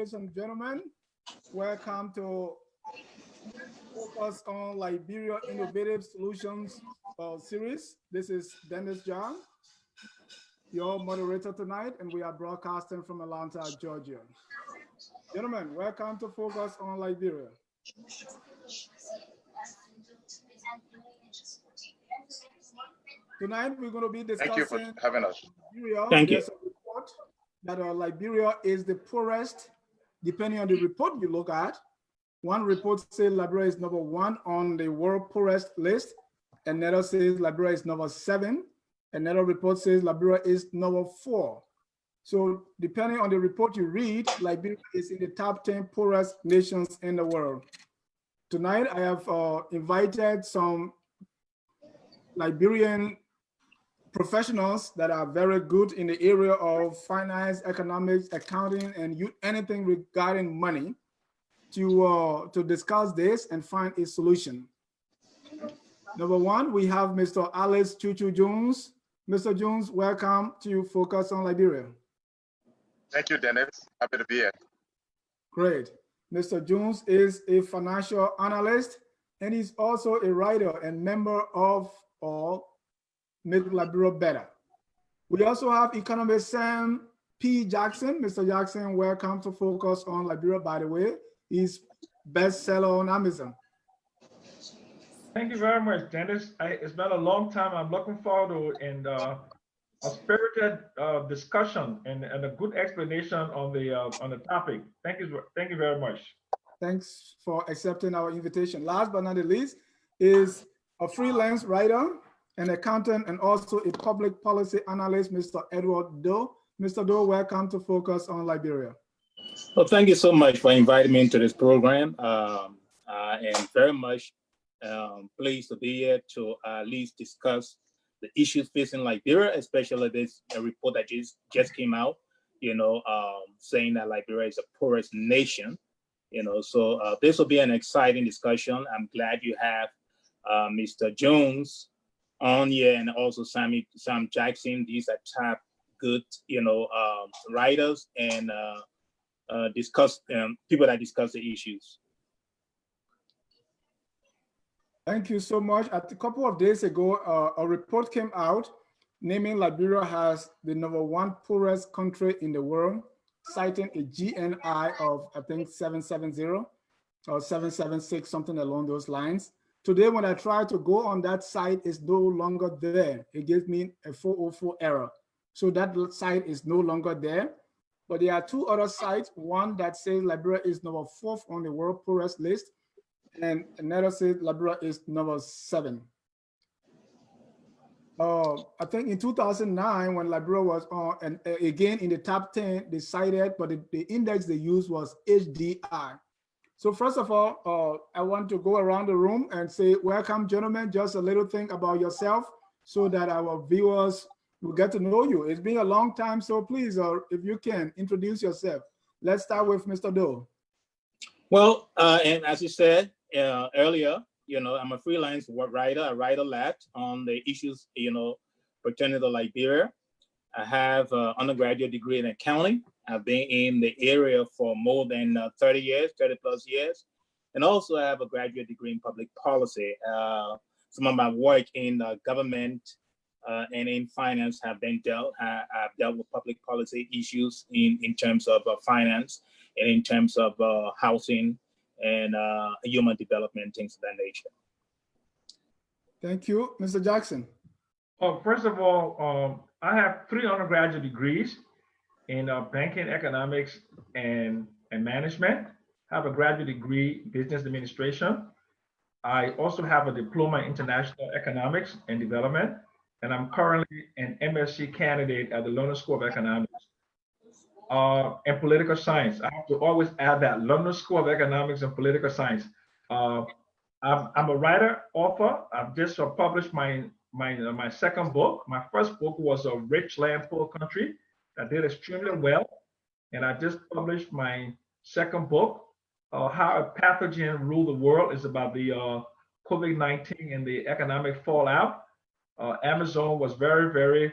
ladies and gentlemen. Welcome to Focus on Liberia Innovative Solutions series. This is Dennis John, your moderator tonight, and we are broadcasting from Atlanta, Georgia. Gentlemen, welcome to Focus on Liberia. Tonight, we're going to be discussing. Thank you for having us. Liberia. Thank you. There's a report that Liberia is the poorest, depending on the report you look at. One report says Liberia is number 1 on the world poorest list. Another says Liberia is number 7. Another report says Liberia is number 4. So depending on the report you read, Liberia is in the top 10 poorest nations in the world. Tonight, I have invited some Liberian professionals that are very good in the area of finance, economics, accounting, and anything regarding money to discuss this and find a solution. Number 1, we have Mr. Alex Chuchu Jones. Mr. Jones, welcome to Focus on Liberia. Thank you, Dennis. Happy to be here. Great. Mr. Jones is a financial analyst, and he's also a writer and member of Make Liberia Better. We also have economist Sam P. Jackson. Mr. Jackson, welcome to Focus on Liberia, by the way. He's bestseller on Amazon. Thank you very much, Dennis. It's been a long time. I'm looking forward to a spirited discussion and a good explanation on the topic. Thank you very much. Thanks for accepting our invitation. Last but not the least is a freelance writer, an accountant, and also a public policy analyst, Mr. Edward Doe. Mr. Doe, welcome to Focus on Liberia. Well, thank you so much for inviting me into this program. I am very much pleased to be here to at least discuss the issues facing Liberia, especially this report that just came out, saying that Liberia is the poorest nation. So this will be an exciting discussion. I'm glad you have Mr. Jones on here and also Sam Jackson. These are top good, writers and people that discuss the issues. Thank you so much. A couple of days ago, a report came out naming Liberia as the number 1 poorest country in the world, citing a GNI of, I think, 770 or 776, something along those lines. Today, when I try to go on that site, it's no longer there. It gives me a 404 error. So that site is no longer there. But there are 2 other sites, one that says Liberia is number 4th on the world poorest list, and another says Liberia is number 7. I think in 2009, when Liberia was on, and again in the top 10, they cited, but the index they used was HDI. So first of all, I want to go around the room and say, welcome, gentlemen, just a little thing about yourself so that our viewers will get to know you. It's been a long time, so please, if you can, introduce yourself. Let's start with Mr. Doe. Well, and as you said earlier, I'm a freelance writer. I write a lot on the issues, pertaining to Liberia. I have an undergraduate degree in accounting. I've been in the area for more than 30 plus years. And also I have a graduate degree in public policy. Some of my work in government and in finance I've dealt with public policy issues in terms of finance and in terms of housing and human development, things of that nature. Thank you. Mr. Jackson. First of all, I have 3 undergraduate degrees in banking, economics, and management. I have a graduate degree in business administration. I also have a diploma in international economics and development, and I'm currently an MSc candidate at the London School of Economics and political science. I have to always add that, London School of Economics and political science. I'm a writer, author. I've just published my second book. My first book was A Rich Land, Poor Country, that did extremely well. And I just published my second book, How a Pathogen Ruled the World. It's about the COVID-19 and the economic fallout. Amazon was very, very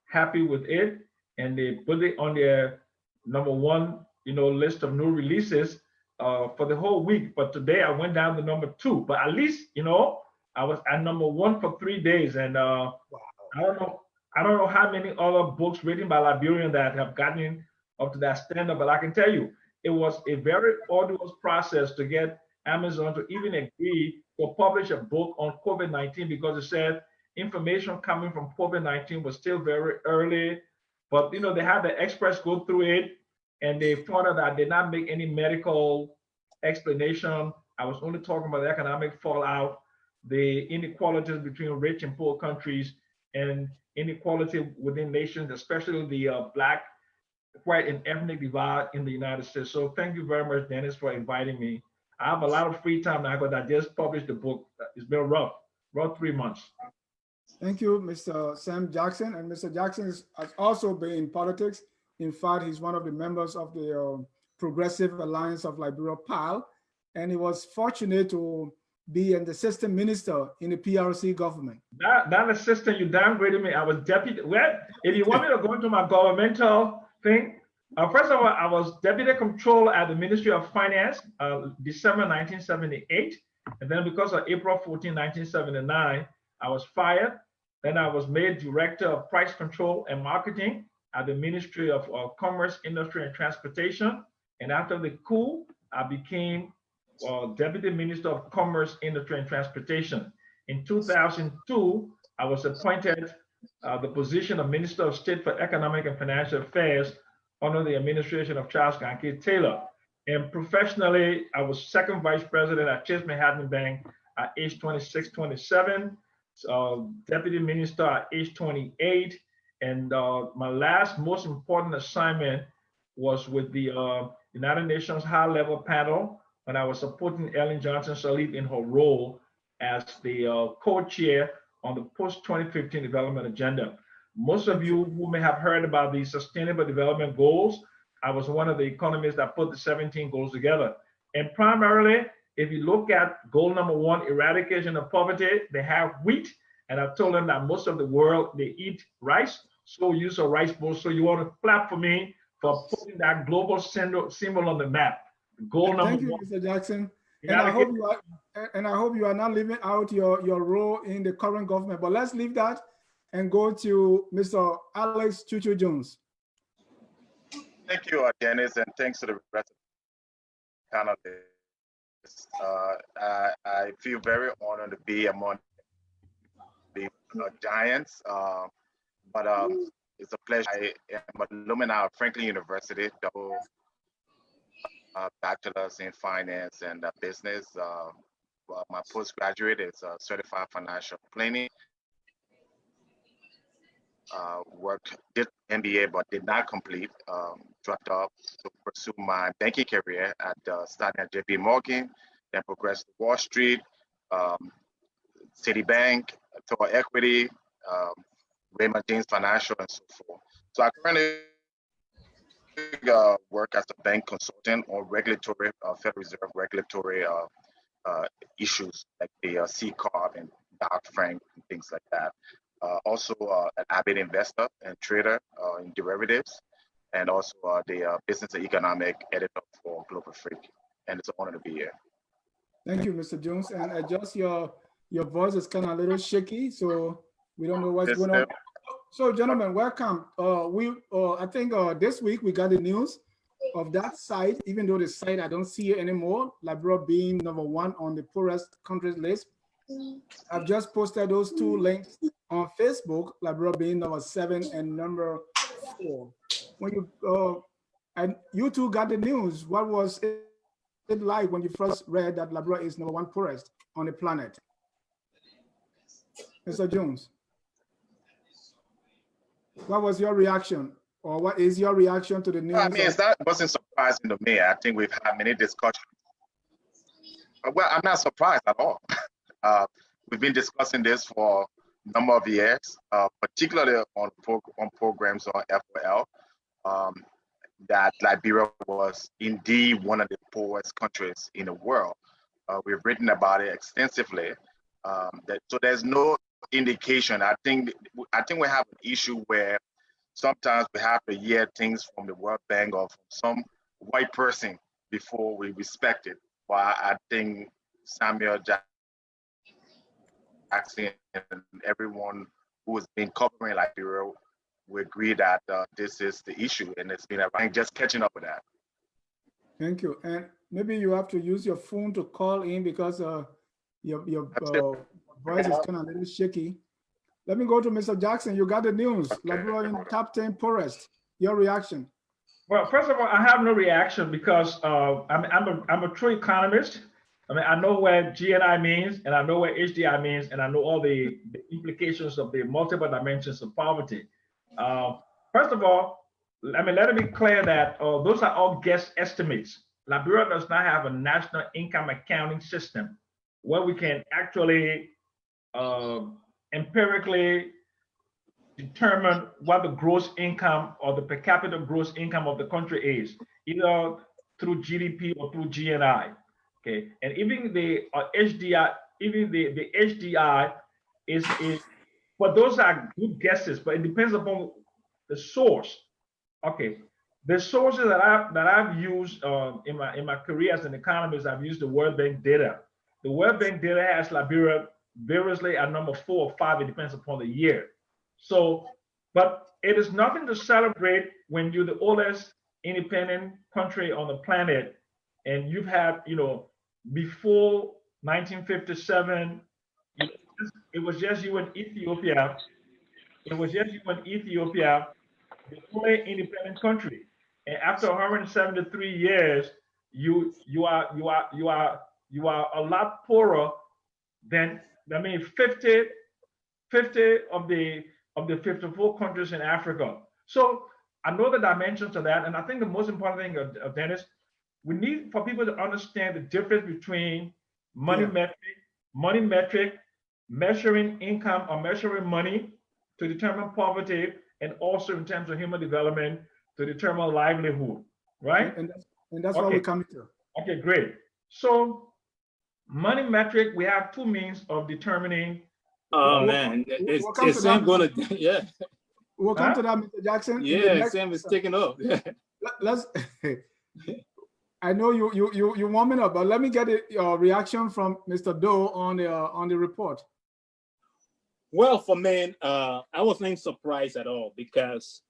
happy with it. And they put it on their #1 list of new releases for the whole week. But today I went down to number 2. But at least, I was at number 1 for 3 days. And Wow. I don't know how many other books written by Liberians that have gotten up to that standard. But I can tell you, it was a very arduous process to get Amazon to even agree to publish a book on COVID-19, because it said information coming from COVID-19 was still very early. But they had the experts go through it, and they found out that I did not make any medical explanation. I was only talking about the economic fallout, the inequalities between rich and poor countries, and inequality within nations, especially the Black, white, and ethnic divide in the United States. So thank you very much, Dennis, for inviting me. I have a lot of free time now because I just published the book. It's been rough 3 months. Thank you, Mr. Sam Jackson. And Mr. Jackson has also been in politics. In fact, he's one of the members of the Progressive Alliance of Liberia, PAL, and he was fortunate to be an assistant minister in the PRC government. That assistant, you downgraded me. I was deputy. Well, if you want me to go into my governmental thing, first of all, I was deputy controller at the Ministry of Finance, December 1978. And then because of April 14, 1979, I was fired. Then I was made director of price control and marketing at the Ministry of Commerce, Industry, and Transportation. And after the coup, I became Deputy Minister of Commerce, Industry, and Transportation. In 2002, I was appointed the position of Minister of State for Economic and Financial Affairs under the administration of Charles Gankey Taylor. And professionally, I was second vice president at Chase Manhattan Bank at age 26, 27, deputy minister at age 28. And my last most important assignment was with the United Nations High Level Panel when I was supporting Ellen Johnson Sirleaf in her role as the co-chair on the post-2015 development agenda. Most of you who may have heard about the Sustainable Development Goals, I was one of the economists that put the 17 goals together. And primarily, if you look at goal number 1, eradication of poverty, they have wheat. And I told them that most of the world, they eat rice, so use a rice bowl. So you want to clap for me for putting that global symbol on the map. Goal number 1. Thank you, Mr. Jackson. And I hope you are not leaving out your role in the current government. But let's leave that and go to Mr. Alex Chuchu Jones. Thank you, Dennis, and thanks to the rest of the panelists. I feel very honored to be among the giants, but it's a pleasure. I am an alumni of Franklin University, double bachelor's in finance and business. My postgraduate is certified financial planning. Did MBA but did not complete. Dropped off to pursue my banking career at starting at JP Morgan, then progressed to Wall Street, Citibank, Thor Equity, Raymond James Financial, and so forth. So I currently work as a bank consultant on regulatory, Federal Reserve regulatory issues like the C-Corp and Dodd-Frank and things like that. Also an avid investor and trader in derivatives, and also the business and economic editor for Global Freak. And it's an honor to be here. Thank you, Mr. Jones. And adjust your voice is kind of a little shaky, so we don't know what's going on. So, gentlemen, welcome. I think this week we got the news of that site, even though the site I don't see it anymore, Liberia being number 1 on the poorest countries list. I've just posted those 2 links on Facebook, Liberia being number 7 and number 4. When you and you two got the news, what was it like when you first read that Liberia is number 1 poorest on the planet? Mr. Jones, what was your reaction, or what is your reaction to the news? I mean, it wasn't surprising to me. I think we've had many discussions. Well, I'm not surprised at all. We've been discussing this for a number of years, particularly on programs on FOL, that Liberia was indeed one of the poorest countries in the world. We've written about it extensively. So there's no indication. I think we have an issue where sometimes we have to hear things from the World Bank or from some white person before we respect it. But I think Samuel Jackson and everyone who has been covering Liberia will agree that this is the issue, and it's been around, just catching up with that. Thank you. And maybe you have to use your phone to call in because your voice is kind of a little shaky. Let me go to Mr. Jackson. You got the news. Liberia in top 10 poorest. Your reaction? Well, first of all, I have no reaction because I'm a true economist. I mean, I know what GNI means, and I know what HDI means, and I know all the implications of the multiple dimensions of poverty. First of all, let it be clear that those are all guess estimates. Liberia does not have a national income accounting system where we can actually empirically determine what the gross income or the per capita gross income of the country is, either through GDP or through GNI. Okay, and even the HDI, even the HDI is, but those are good guesses, but it depends upon the source. Okay, the sources that I've used in my career as an economist, I've used the World Bank data. The World Bank data has Liberia variously at number 4 or 5. It depends upon the year. So, but it is nothing to celebrate when you're the oldest independent country on the planet, and you've had, before 1957, it was just you and Ethiopia. It was just you and Ethiopia, the only independent country. And after 173 years, you are a lot poorer than 50 of the 54 countries in Africa. So I know the dimensions of that, and I think the most important thing of Dennis, we need for people to understand the difference between money metric, measuring income or measuring money to determine poverty, and also in terms of human development to determine livelihood, right? And that's what we're coming to. Okay, great. So money metric, we have two means of determining. Oh man, it's Sam gonna, yeah. We'll come to that, Mr. Jackson. Yeah, Sam is taking off. Let's. I know you warm it up, but let me get your reaction from Mr. Doe on the report. Well, for me, I wasn't surprised at all because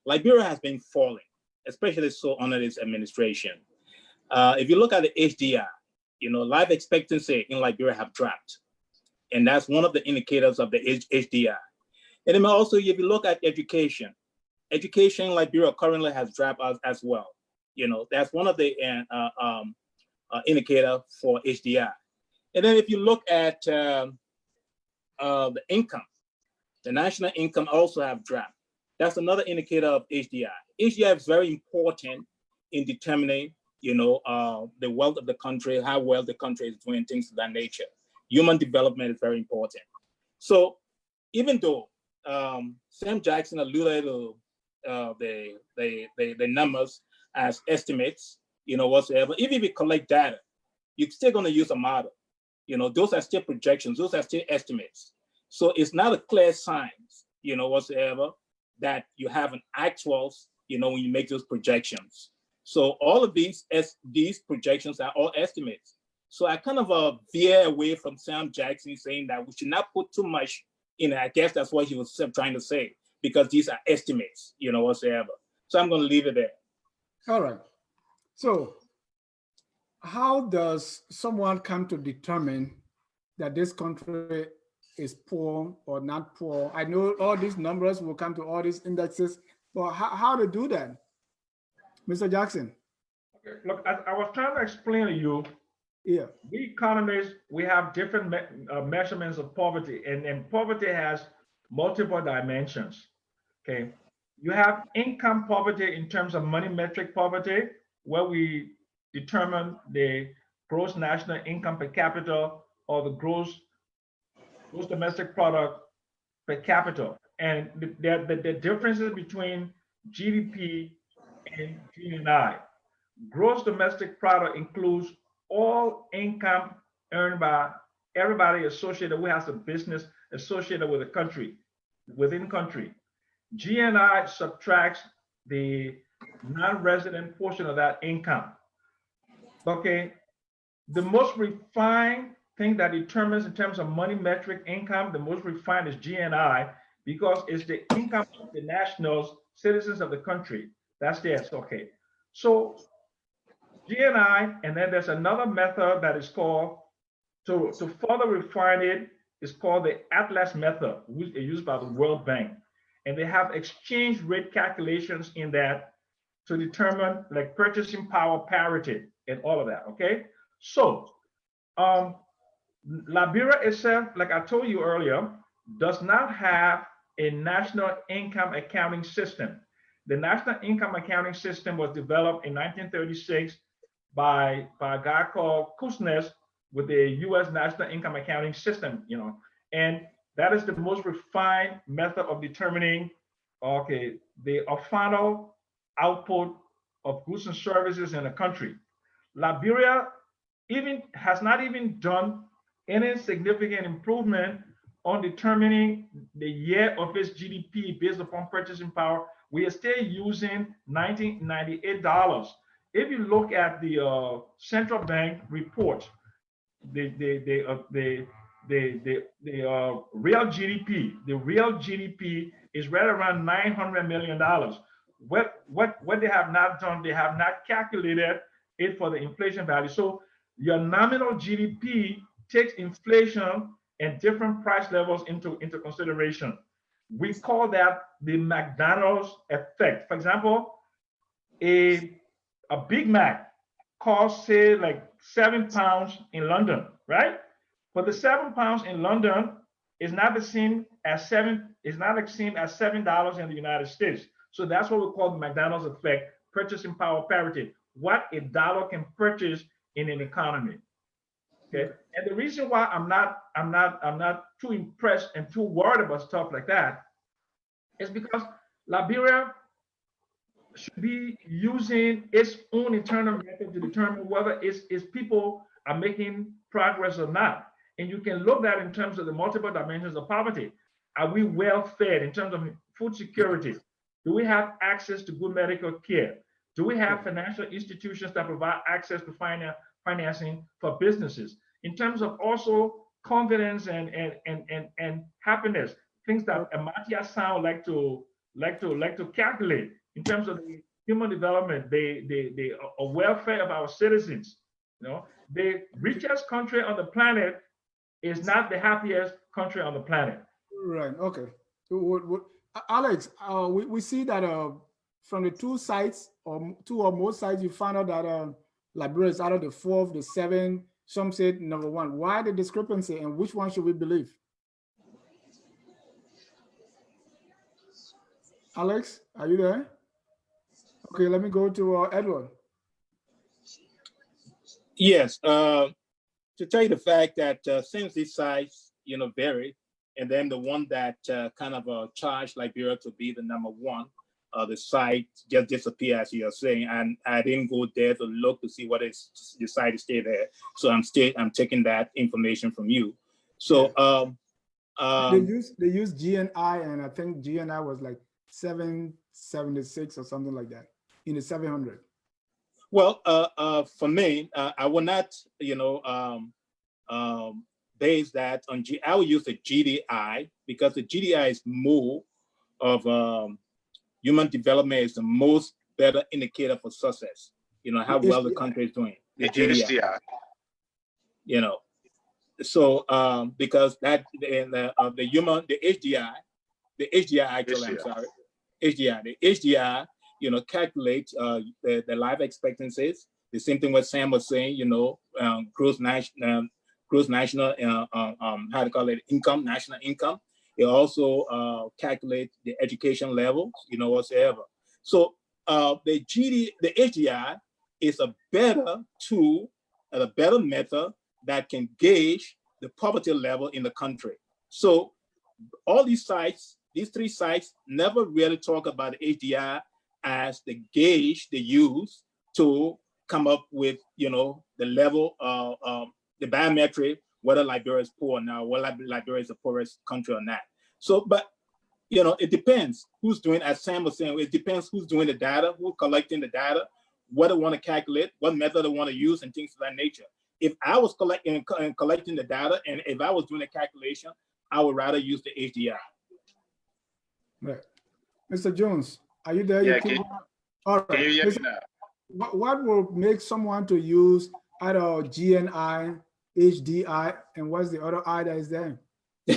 Liberia has been falling, especially so under this administration. If you look at the HDI, life expectancy in Liberia have dropped, and that's one of the indicators of the HDI. And then also, if you look at education in Liberia currently has dropped as well. That's one of the indicator for HDI. And then if you look at the income, the national income also have dropped. That's another indicator of HDI. HDI is very important in determining, the wealth of the country, how well the country is doing, things of that nature. Human development is very important. So even though Sam Jackson alluded to the numbers as estimates, whatsoever, even if you collect data, you're still going to use a model. Those are still projections, those are still estimates. So it's not a clear science, whatsoever, that you have an actuals, when you make those projections. So all of these projections are all estimates. So I kind of veer away from Sam Jackson saying that we should not put too much in it. I guess that's what he was trying to say, because these are estimates, whatsoever. So I'm going to leave it there. All right. So how does someone come to determine that this country is poor or not poor? I know all these numbers will come to all these indexes, but how to do that? Mr. Jackson. Okay, look, I was trying to explain to you, we economists, we have different measurements of poverty, and poverty has multiple dimensions, okay? You have income poverty in terms of money metric poverty, where we determine the gross national income per capita or the gross domestic product per capita. And the differences between GDP and GNI. Gross domestic product includes all income earned by everybody associated who has a business associated with a country, within country. GNI subtracts the non-resident portion of that income. Okay, the most refined thing that determines in terms of money metric income, the most refined is GNI, because it's the income of the nationals, citizens of the country. That's theirs. Okay, so GNI, and then there's another method that is called, to further refine it, is called the Atlas method, which is used by the World Bank. And they have exchange rate calculations in that to determine like purchasing power parity and all of that, okay? So Liberia itself, like I told you earlier, does not have a national income accounting system. The national income accounting system was developed in 1936 by a guy called Kuznets with the U.S. National Income Accounting System, you know, and that is the most refined method of determining, okay, the final output of goods and services in a country. Liberia has not even done any significant improvement on determining the year of its GDP based upon purchasing power. We are still using $1998. If you look at the central bank report, the real GDP is right around $900 million. What they have not done, they have not calculated it for the inflation value. So your nominal GDP takes inflation and different price levels into consideration. We call that the McDonald's effect. For example, a Big Mac costs, say, like £7 in London, right? But the £7 in London is not the same as $7 in the United States. So that's what we call the McDonald's effect, purchasing power parity, what a dollar can purchase in an economy. Okay. And the reason why I'm not too impressed and too worried about stuff like that is because Liberia should be using its own internal method to determine whether its people are making progress or not. And you can look at it in terms of the multiple dimensions of poverty. Are we well fed in terms of food security? Do we have access to good medical care? Do we have financial institutions that provide access to financing for businesses? In terms of also confidence and happiness, things that Amartya Sen like to calculate in terms of the human development, the welfare of our citizens. You know, the richest country on the planet is not the happiest country on the planet. Right. Okay. Alex, we see that from the two sites or two or more sites, you found out that Liberia is out of the 4th, the 7th. Some said number 1. Why the discrepancy, and which one should we believe? Alex, are you there? Okay, let me go to Edward. Yes, to tell you the fact that since these sites, vary, and then the one that kind of charged Liberia to be the number 1, the site just disappeared, as you're saying, and I didn't go there to look to see what is decided to stay there. So I'm taking that information from you. So they use GNI, and I think GNI was like 776 or something like that in the 700. Well, for me, I will not, base that on I will use the GDI, because the GDI is more of human development, is the most better indicator for success. How well the country is doing. The GDI. So because that the HDI calculates the life expectancies. The same thing what Sam was saying, gross national income, national income. It also calculates the education level, whatsoever. So the HDI is a better tool and a better method that can gauge the poverty level in the country. So all these sites, these 3 sites, never really talk about the HDI as the gauge they use to come up with, the level of the biometric, whether Liberia is poor now, whether Liberia is the poorest country or not. So, but you know, it depends who's doing, as Sam was saying, it depends who's doing the data, who's collecting the data, what they want to calculate, what method they want to use, and things of that nature. If I was collecting the data, and if I was doing a calculation, I would rather use the HDI. Right. Mr. Jones, are you there? Yeah, all right. can you hear me now? What will make someone to use either GNI, HDI, and what's the other I that is there? Well,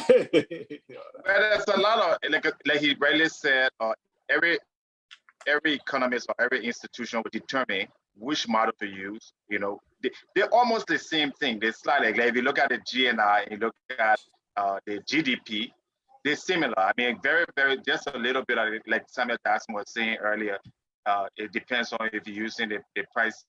there's a lot of, like he rightly said, every economist or every institution will determine which model to use. You know, they're almost the same thing. They're slightly, like if you look at the GNI and you look at the GDP, they're similar. I mean, very, very, just a little bit of it, like Samuel Jackson was saying earlier. It depends on if you're using the price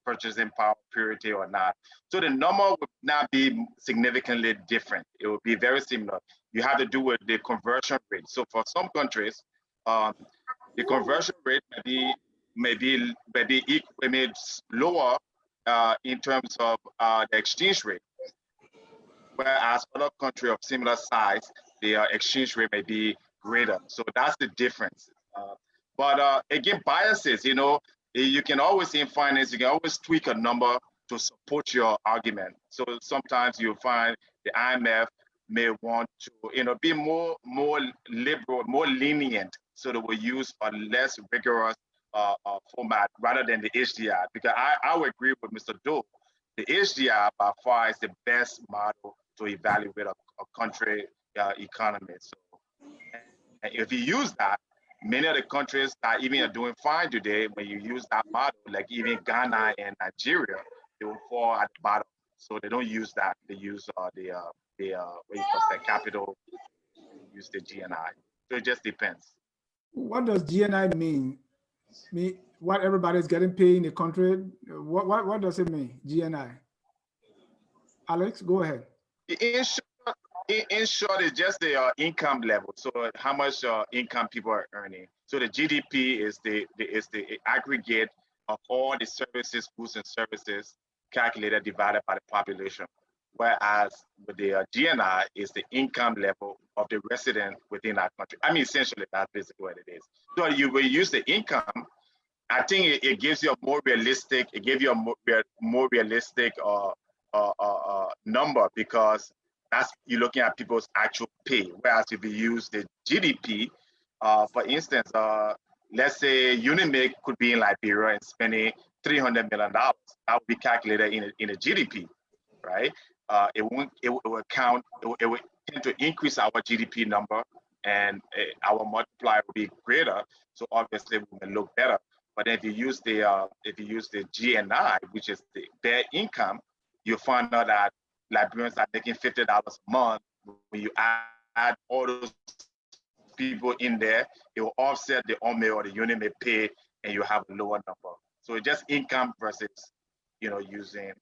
purchasing power parity or not. So the number would not be significantly different. It would be very similar. You have to do with the conversion rate. So for some countries, the conversion rate may be lower in terms of the exchange rate, whereas other countries of similar size, their exchange rate may be greater. So that's the difference. But again, biases, you know, you can always, in finance, you can always tweak a number to support your argument. So sometimes you'll find the IMF may want to, you know, be more liberal, more lenient, so they will use a less rigorous format rather than the HDI. Because I would agree with Mr. Doe. The HDI by far is the best model to evaluate a country economy. So if you use that, many of the countries that even are doing fine today, when you use that model, like even Ghana and Nigeria, they will fall at the bottom. So they don't use that. They use the capital, use the GNI. So it just depends. What does GNI mean? What everybody's getting paid in the country? What does it mean, GNI? Alex, go ahead. In short, it's just the income level. So how much income people are earning. So the GDP is the aggregate of all the services, goods and services calculated divided by the population. Whereas with the GNI is the income level of the resident within that country. I mean, essentially that's basically what it is. So you will use the income. I think it gives you a more realistic. It gives you a more realistic number, because you're looking at people's actual pay. Whereas if you use the GDP, for instance, let's say Unimake could be in Liberia and spending $300 million. That would be calculated in a GDP, right? It will tend to increase our GDP number, and our multiplier will be greater. So obviously we will look better. But if you use the GNI, which is their income, you find out that Liberians are making $50 a month. When you add all those people in there, it will offset the OME or the UNIME pay, and you have a lower number. So it's just income versus, you know, using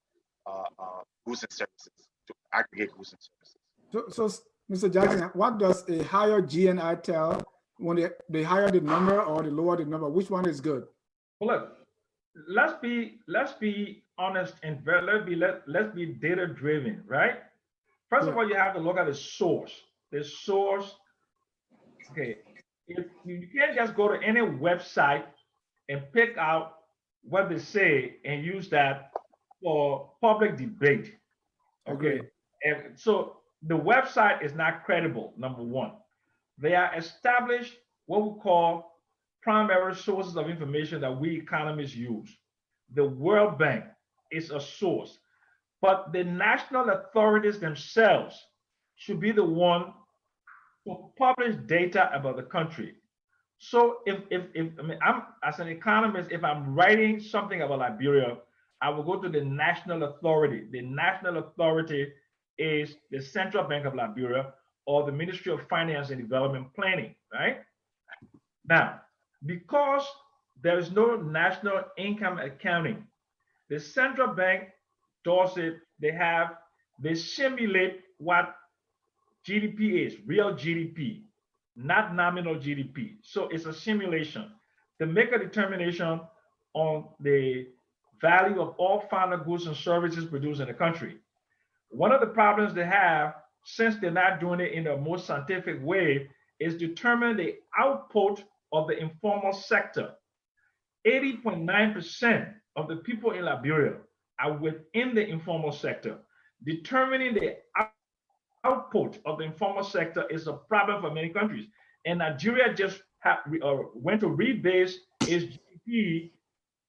goods and services to aggregate goods and services. So Mr. Jackson, what does a higher GNI tell when they higher the number or the lower the number? Which one is good? Well, look, let's be honest and let's be data driven, right? First of all, you have to look at the source. The source, okay, if you can't just go to any website and pick out what they say and use that for public debate. Okay. And so the website is not credible, number one. They are established what we call primary sources of information that we economists use. The World Bank is a source, but the national authorities themselves should be the one to publish data about the country. So if I mean, I'm as an economist, if I'm writing something about Liberia, I will go to the national authority. The national authority is the Central Bank of Liberia or the Ministry of Finance and Development Planning, right? Now, because there is no national income accounting, the central bank does it. They simulate what GDP is, real GDP, not nominal GDP. So it's a simulation to make a determination on the value of all final goods and services produced in the country. One of the problems they have, since they're not doing it in the most scientific way, is determining the output of the informal sector. 80.9% of the people in Liberia are within the informal sector. Determining the output of the informal sector is a problem for many countries. And Nigeria just went to rebase its GDP,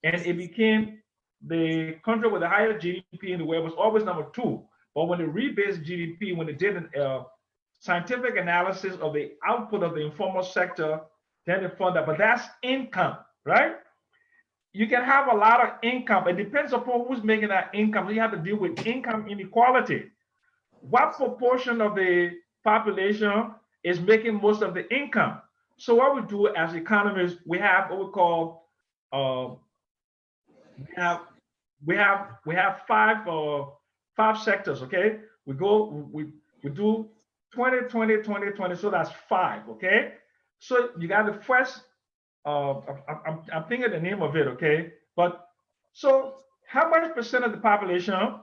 and it became the country with the highest GDP in the world. It was always number 2. But when they rebased GDP, when they did a scientific analysis of the output of the informal sector, then they found that, but that's income, right? You can have a lot of income. It depends upon who's making that income. You have to deal with income inequality. What proportion of the population is making most of the income? So what we do as economists, we have what we call we have five sectors. Okay, we do 20, 20, 20, 20. So that's 5. Okay, so you got the first. I'm thinking the name of it. Okay, but so how much percent of the population?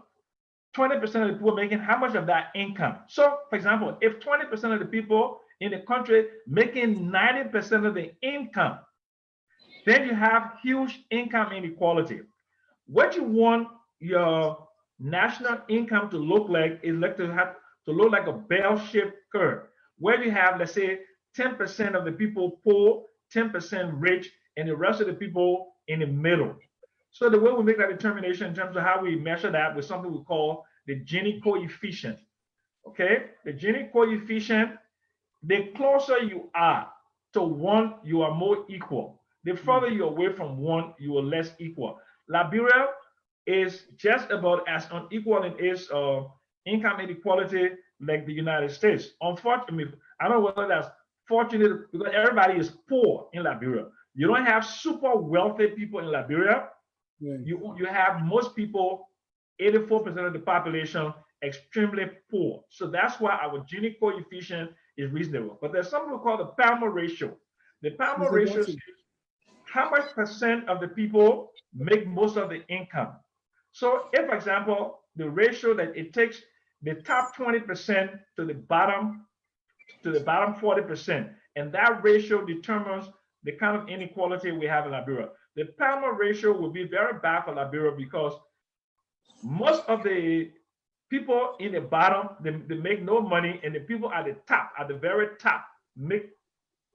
20% of the people making how much of that income? So, for example, if 20% of the people in the country making 90% of the income, then you have huge income inequality. What you want your national income to look like is to look like a bell-shaped curve, where you have, let's say, 10% of the people poor, 10% rich, and the rest of the people in the middle. So the way we make that determination in terms of how we measure that with something we call the Gini Coefficient. Okay, the Gini Coefficient, the closer you are to 1, you are more equal. The further you're away from 1, you are less equal. Liberia is just about as unequal in its income inequality like the United States. Unfortunately, I don't know whether that's fortunate because everybody is poor in Liberia. You don't have super wealthy people in Liberia. Yeah. You have most people, 84% of the population, extremely poor. So that's why our Gini coefficient is reasonable. But there's something we call the Palmer ratio. The Palmer ratio is how much percent of the people make most of the income. So if, for example, the ratio that it takes the top 20% to the bottom 40%, and that ratio determines the kind of inequality we have in Liberia. The Palmer ratio will be very bad for Liberia because most of the people in the bottom, they make no money, and the people at the top, at the very top, make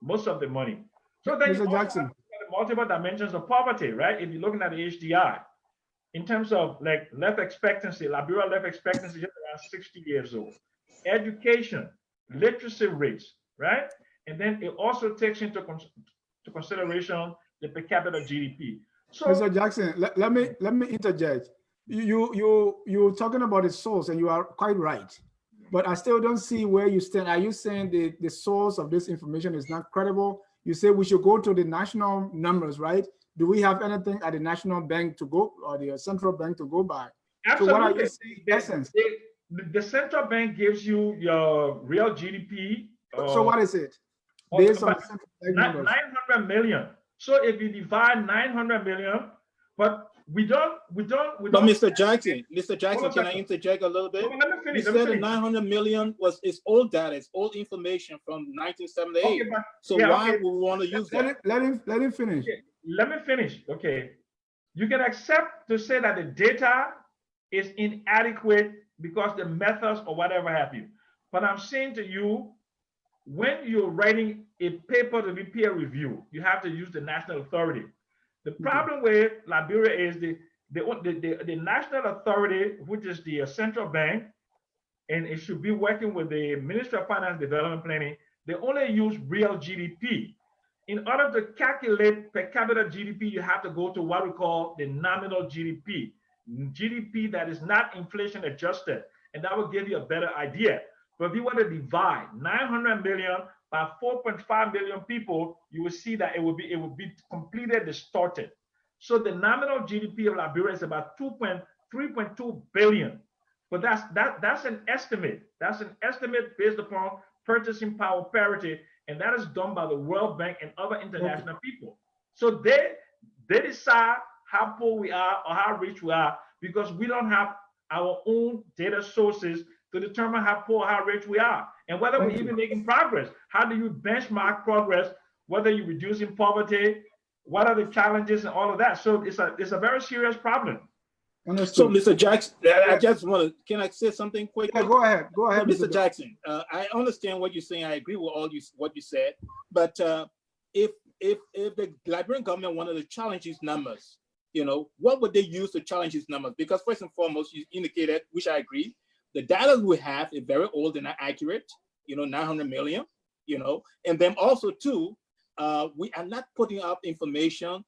most of the money. So then you also have the multiple dimensions of poverty, right? If you're looking at the HDI, in terms of like life expectancy, Liberia life expectancy is around 60 years old. Education, literacy rates, right? And then it also takes into consideration the per capita GDP. So, Mr. Jackson, let me interject. You're talking about the source, and you are quite right. But I still don't see where you stand. Are you saying the source of this information is not credible? You say we should go to the national numbers, right? Do we have anything at the national bank to go, or the central bank to go by? Absolutely. So what are you saying in essence? The central bank gives you your real GDP. So what is it? Based on the central bank numbers. 900 million. So if you divide 900 million, but we don't. But Mr. Jackson, can I interject a little bit? Let me finish. You said the 900 million is old data, it's old information from 1978. Okay, so why would we want to use that? Let him finish. Okay, let me finish. Okay, you can accept to say that the data is inadequate because the methods or whatever have you. But I'm saying to you, when you're writing a paper to be peer review, you have to use the national authority. The problem with Liberia is the national authority, which is the central bank, and it should be working with the Ministry of Finance Development Planning, they only use real GDP. In order to calculate per capita GDP, you have to go to what we call the nominal GDP. GDP that is not inflation adjusted, and that will give you a better idea. But if you want to divide 900 million by 4.5 million people, you will see that it will be completely distorted. So the nominal GDP of Liberia is about 3.2 billion. But that's an estimate. That's an estimate based upon purchasing power parity, and that is done by the World Bank and other international people. So they decide how poor we are or how rich we are because we don't have our own data sources to determine how poor or how rich we are. and whether we're even making progress. How do you benchmark progress, whether you're reducing poverty, what are the challenges and all of that? So it's a very serious problem. Understood. So, Mr. Jackson, I just want to, can I say something quickly? Yeah, go ahead. Go ahead, Mr. Jackson. I understand what you're saying. I agree with what you said. But if the Liberian government wanted to challenge these numbers, what would they use to challenge these numbers? Because first and foremost, you indicated, which I agree, the data we have is very old and not accurate. 900 million. And then also too, we are not putting up information,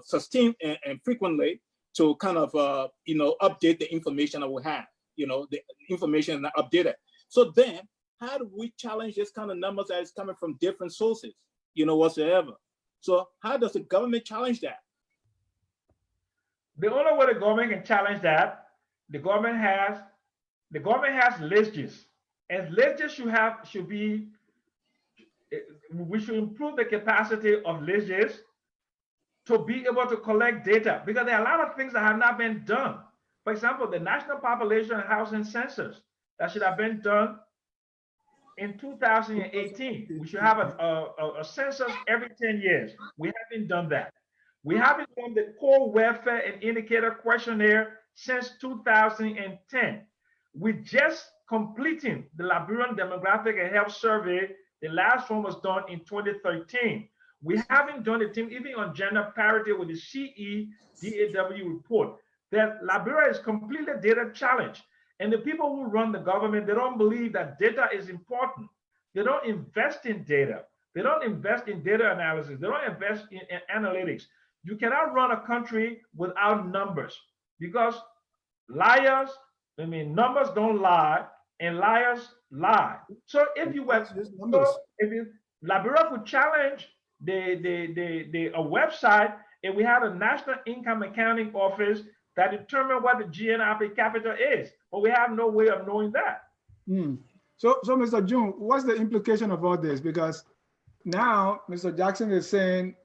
sustained and frequently to kind of, update the information that we have. The information is not updated. So then, how do we challenge this kind of numbers that is coming from different sources, whatsoever? So how does the government challenge that? The only way the government can challenge that, the government has legislation, and legislation we should improve the capacity of legislators to be able to collect data, because there are a lot of things that have not been done. For example, the National Population and Housing Census that should have been done in 2018. We should have a census every 10 years. We haven't done that. We haven't done the core welfare and indicator questionnaire since 2010. We just completing the Liberian Demographic and Health Survey. The last one was done in 2013. We haven't done a thing even on gender parity with the CEDAW report. That Liberia is completely data challenged. And the people who run the government, they don't believe that data is important. They don't invest in data. They don't invest in data analysis. They don't invest in analytics. You cannot run a country without numbers, because numbers don't lie, and liars lie. So if Liberia could challenge a website, and we had a National Income Accounting Office that determine what the GNI per capita is, but we have no way of knowing that. So Mr. June, what's the implication of all this? Because now Mr. Jackson is saying,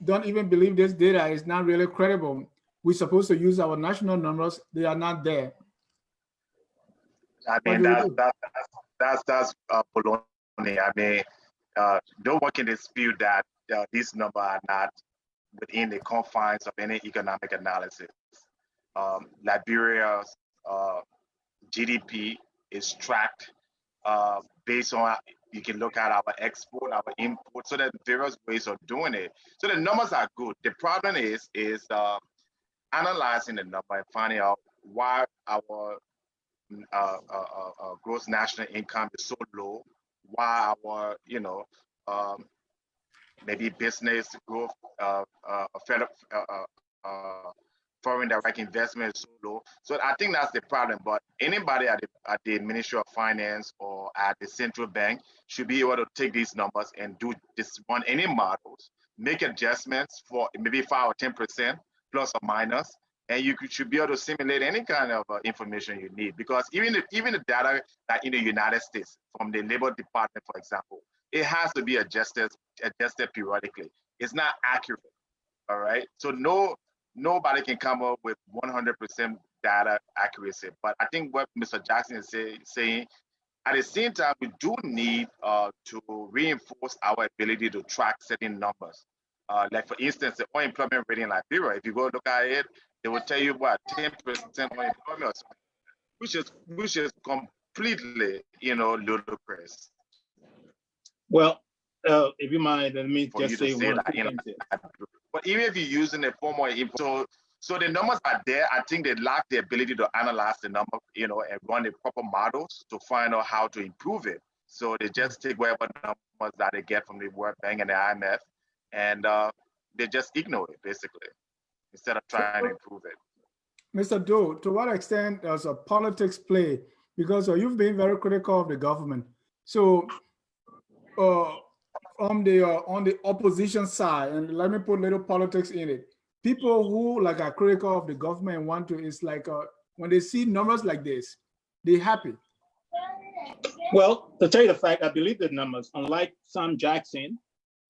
don't even believe this data is not really credible. We're supposed to use our national numbers. They are not there. I mean, that's baloney. I mean, no one can dispute that these numbers are not within the confines of any economic analysis. Liberia's GDP is tracked based on, you can look at our export, our import, so there's various ways of doing it. So the numbers are good. The problem is analyzing the number and finding out why our gross national income is so low, why our, maybe business growth, foreign direct investment is so low. So I think that's the problem. But anybody at the Ministry of Finance or at the central bank should be able to take these numbers and do this on any models, make adjustments for maybe 5 or 10% plus or minus, and you should be able to simulate any kind of information you need. Because even the data that in the United States from the Labor Department, for example, it has to be adjusted periodically. It's not accurate. All right. So nobody can come up with 100% data accuracy. But I think what Mr. Jackson is saying, at the same time, we do need to reinforce our ability to track certain numbers. Like for instance, the unemployment rate in Liberia, if you go look at it, they will tell you what 10% unemployment or something, which is completely, ludicrous. Well, if you mind, let me just say one thing. But even if you're using a formal info, so the numbers are there. I think they lack the ability to analyze the number, and run the proper models to find out how to improve it. So they just take whatever numbers that they get from the World Bank and the IMF, and they just ignore it basically, instead of trying to improve it. Mr. Doe, to what extent does a politics play? Because you've been very critical of the government. So on the opposition side, and let me put little politics in it, people who are critical of the government want to, it's like when they see numbers like this, they're happy. Well, to tell you the fact, I believe the numbers, unlike Sam Jackson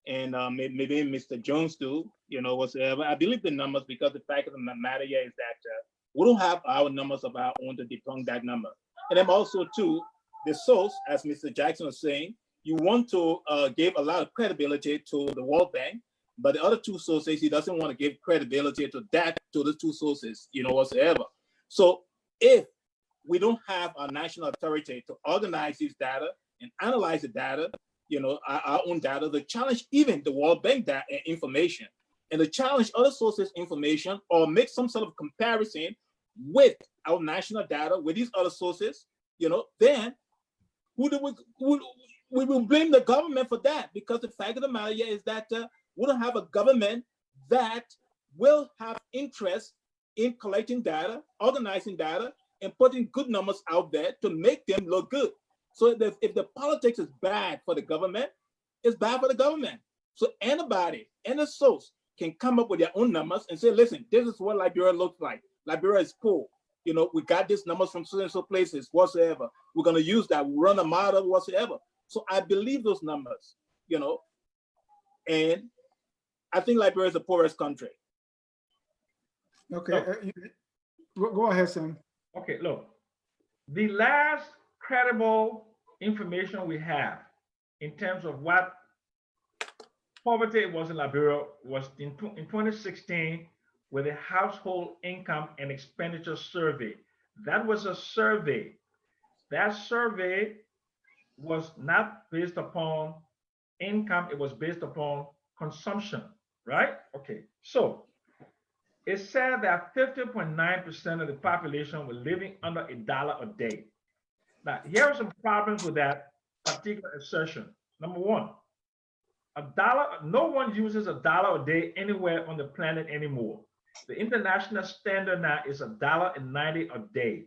and maybe Mr. Jones too, whatsoever. I believe the numbers because the fact of the matter is that we don't have our numbers of our own to debunk that number. And then also too, the source, as Mr. Jackson was saying, you want to give a lot of credibility to the World Bank, but the other two sources, he doesn't want to give credibility to the two sources, whatsoever. So if we don't have a national authority to organize these data and analyze the data, our own data, to challenge even the World Bank data information, and to challenge other sources information, or make some sort of comparison with our national data with these other sources, then we will blame the government for that, because the fact of the matter is that we don't have a government that will have interest in collecting data, organizing data, and putting good numbers out there to make them look good. So if the politics is bad for the government, it's bad for the government. So anybody, any source can come up with their own numbers and say, listen, this is what Liberia looks like. Liberia is poor. We got these numbers from so places, whatsoever. We're going to use that. We run a model, whatsoever. So I believe those numbers, and I think Liberia is the poorest country. Okay, go ahead, Sam. Okay, look, the last credible information we have in terms of what poverty was in Liberia was in 2016 with the Household Income and Expenditure Survey. That was a survey. That survey was not based upon income, it was based upon consumption, right? Okay, so it said that 50.9% of the population were living under $1 a day. Now, here are some problems with that particular assertion. Number one, no one uses $1 a day anywhere on the planet anymore. The international standard now is $1.90 a day.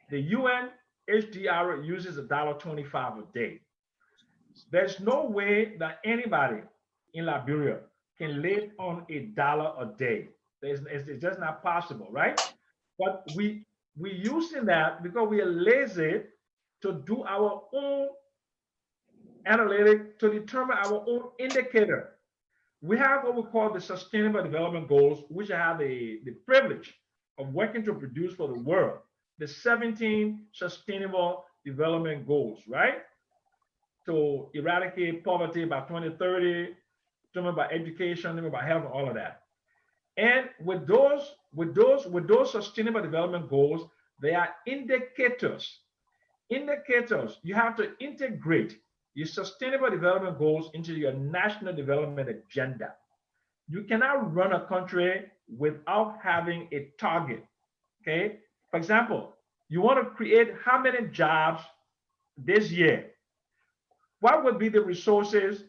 The UN HDR uses $1.25 a day. There's no way that anybody in Liberia can live on $1 a day. It's just not possible, right? But we using that because we are lazy to do our own analytic, to determine our own indicator. We have what we call the Sustainable Development Goals, which I have the privilege of working to produce for the world. The 17 Sustainable Development Goals, right? To eradicate poverty by 2030, talking about education, talking about health, and all of that. And with those Sustainable Development Goals, they are indicators. Indicators, you have to integrate your Sustainable Development Goals into your national development agenda. You cannot run a country without having a target, okay? For example, you want to create how many jobs this year? What would be the resources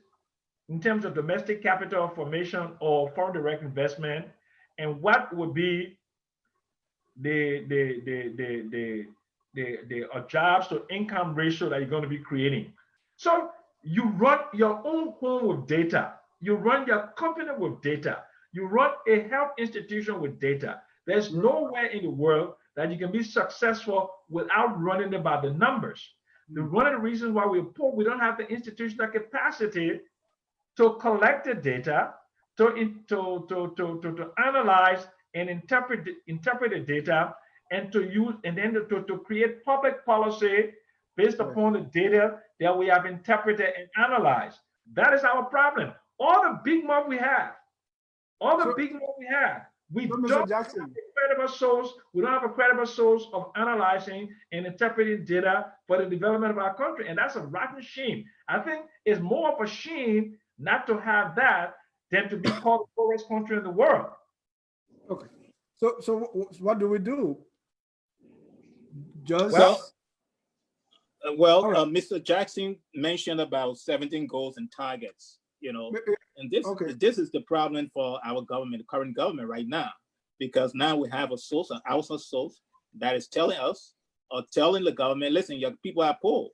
in terms of domestic capital formation or foreign direct investment? And what would be the jobs to income ratio that you're going to be creating? So you run your own home with data. You run your company with data. You run a health institution with data. There's nowhere in the world that you can be successful without running it by the numbers. One of the reasons why we're poor, we don't have the institutional capacity to collect the data, to analyze and interpret the data, and to create public policy based upon the data that we have interpreted and analyzed. That is our problem. All the big money we have, we don't have a credible source. We don't have a credible source of analyzing and interpreting data for the development of our country, and that's a rotten shame. I think it's more of a shame not to have that than to be called the poorest country in the world. Okay, so what do we do? Just Mr. Jackson mentioned about 17 goals and targets, and this is the problem for our government, the current government right now, because now we have a source, an outside source that is telling us or telling the government, listen, your people are poor.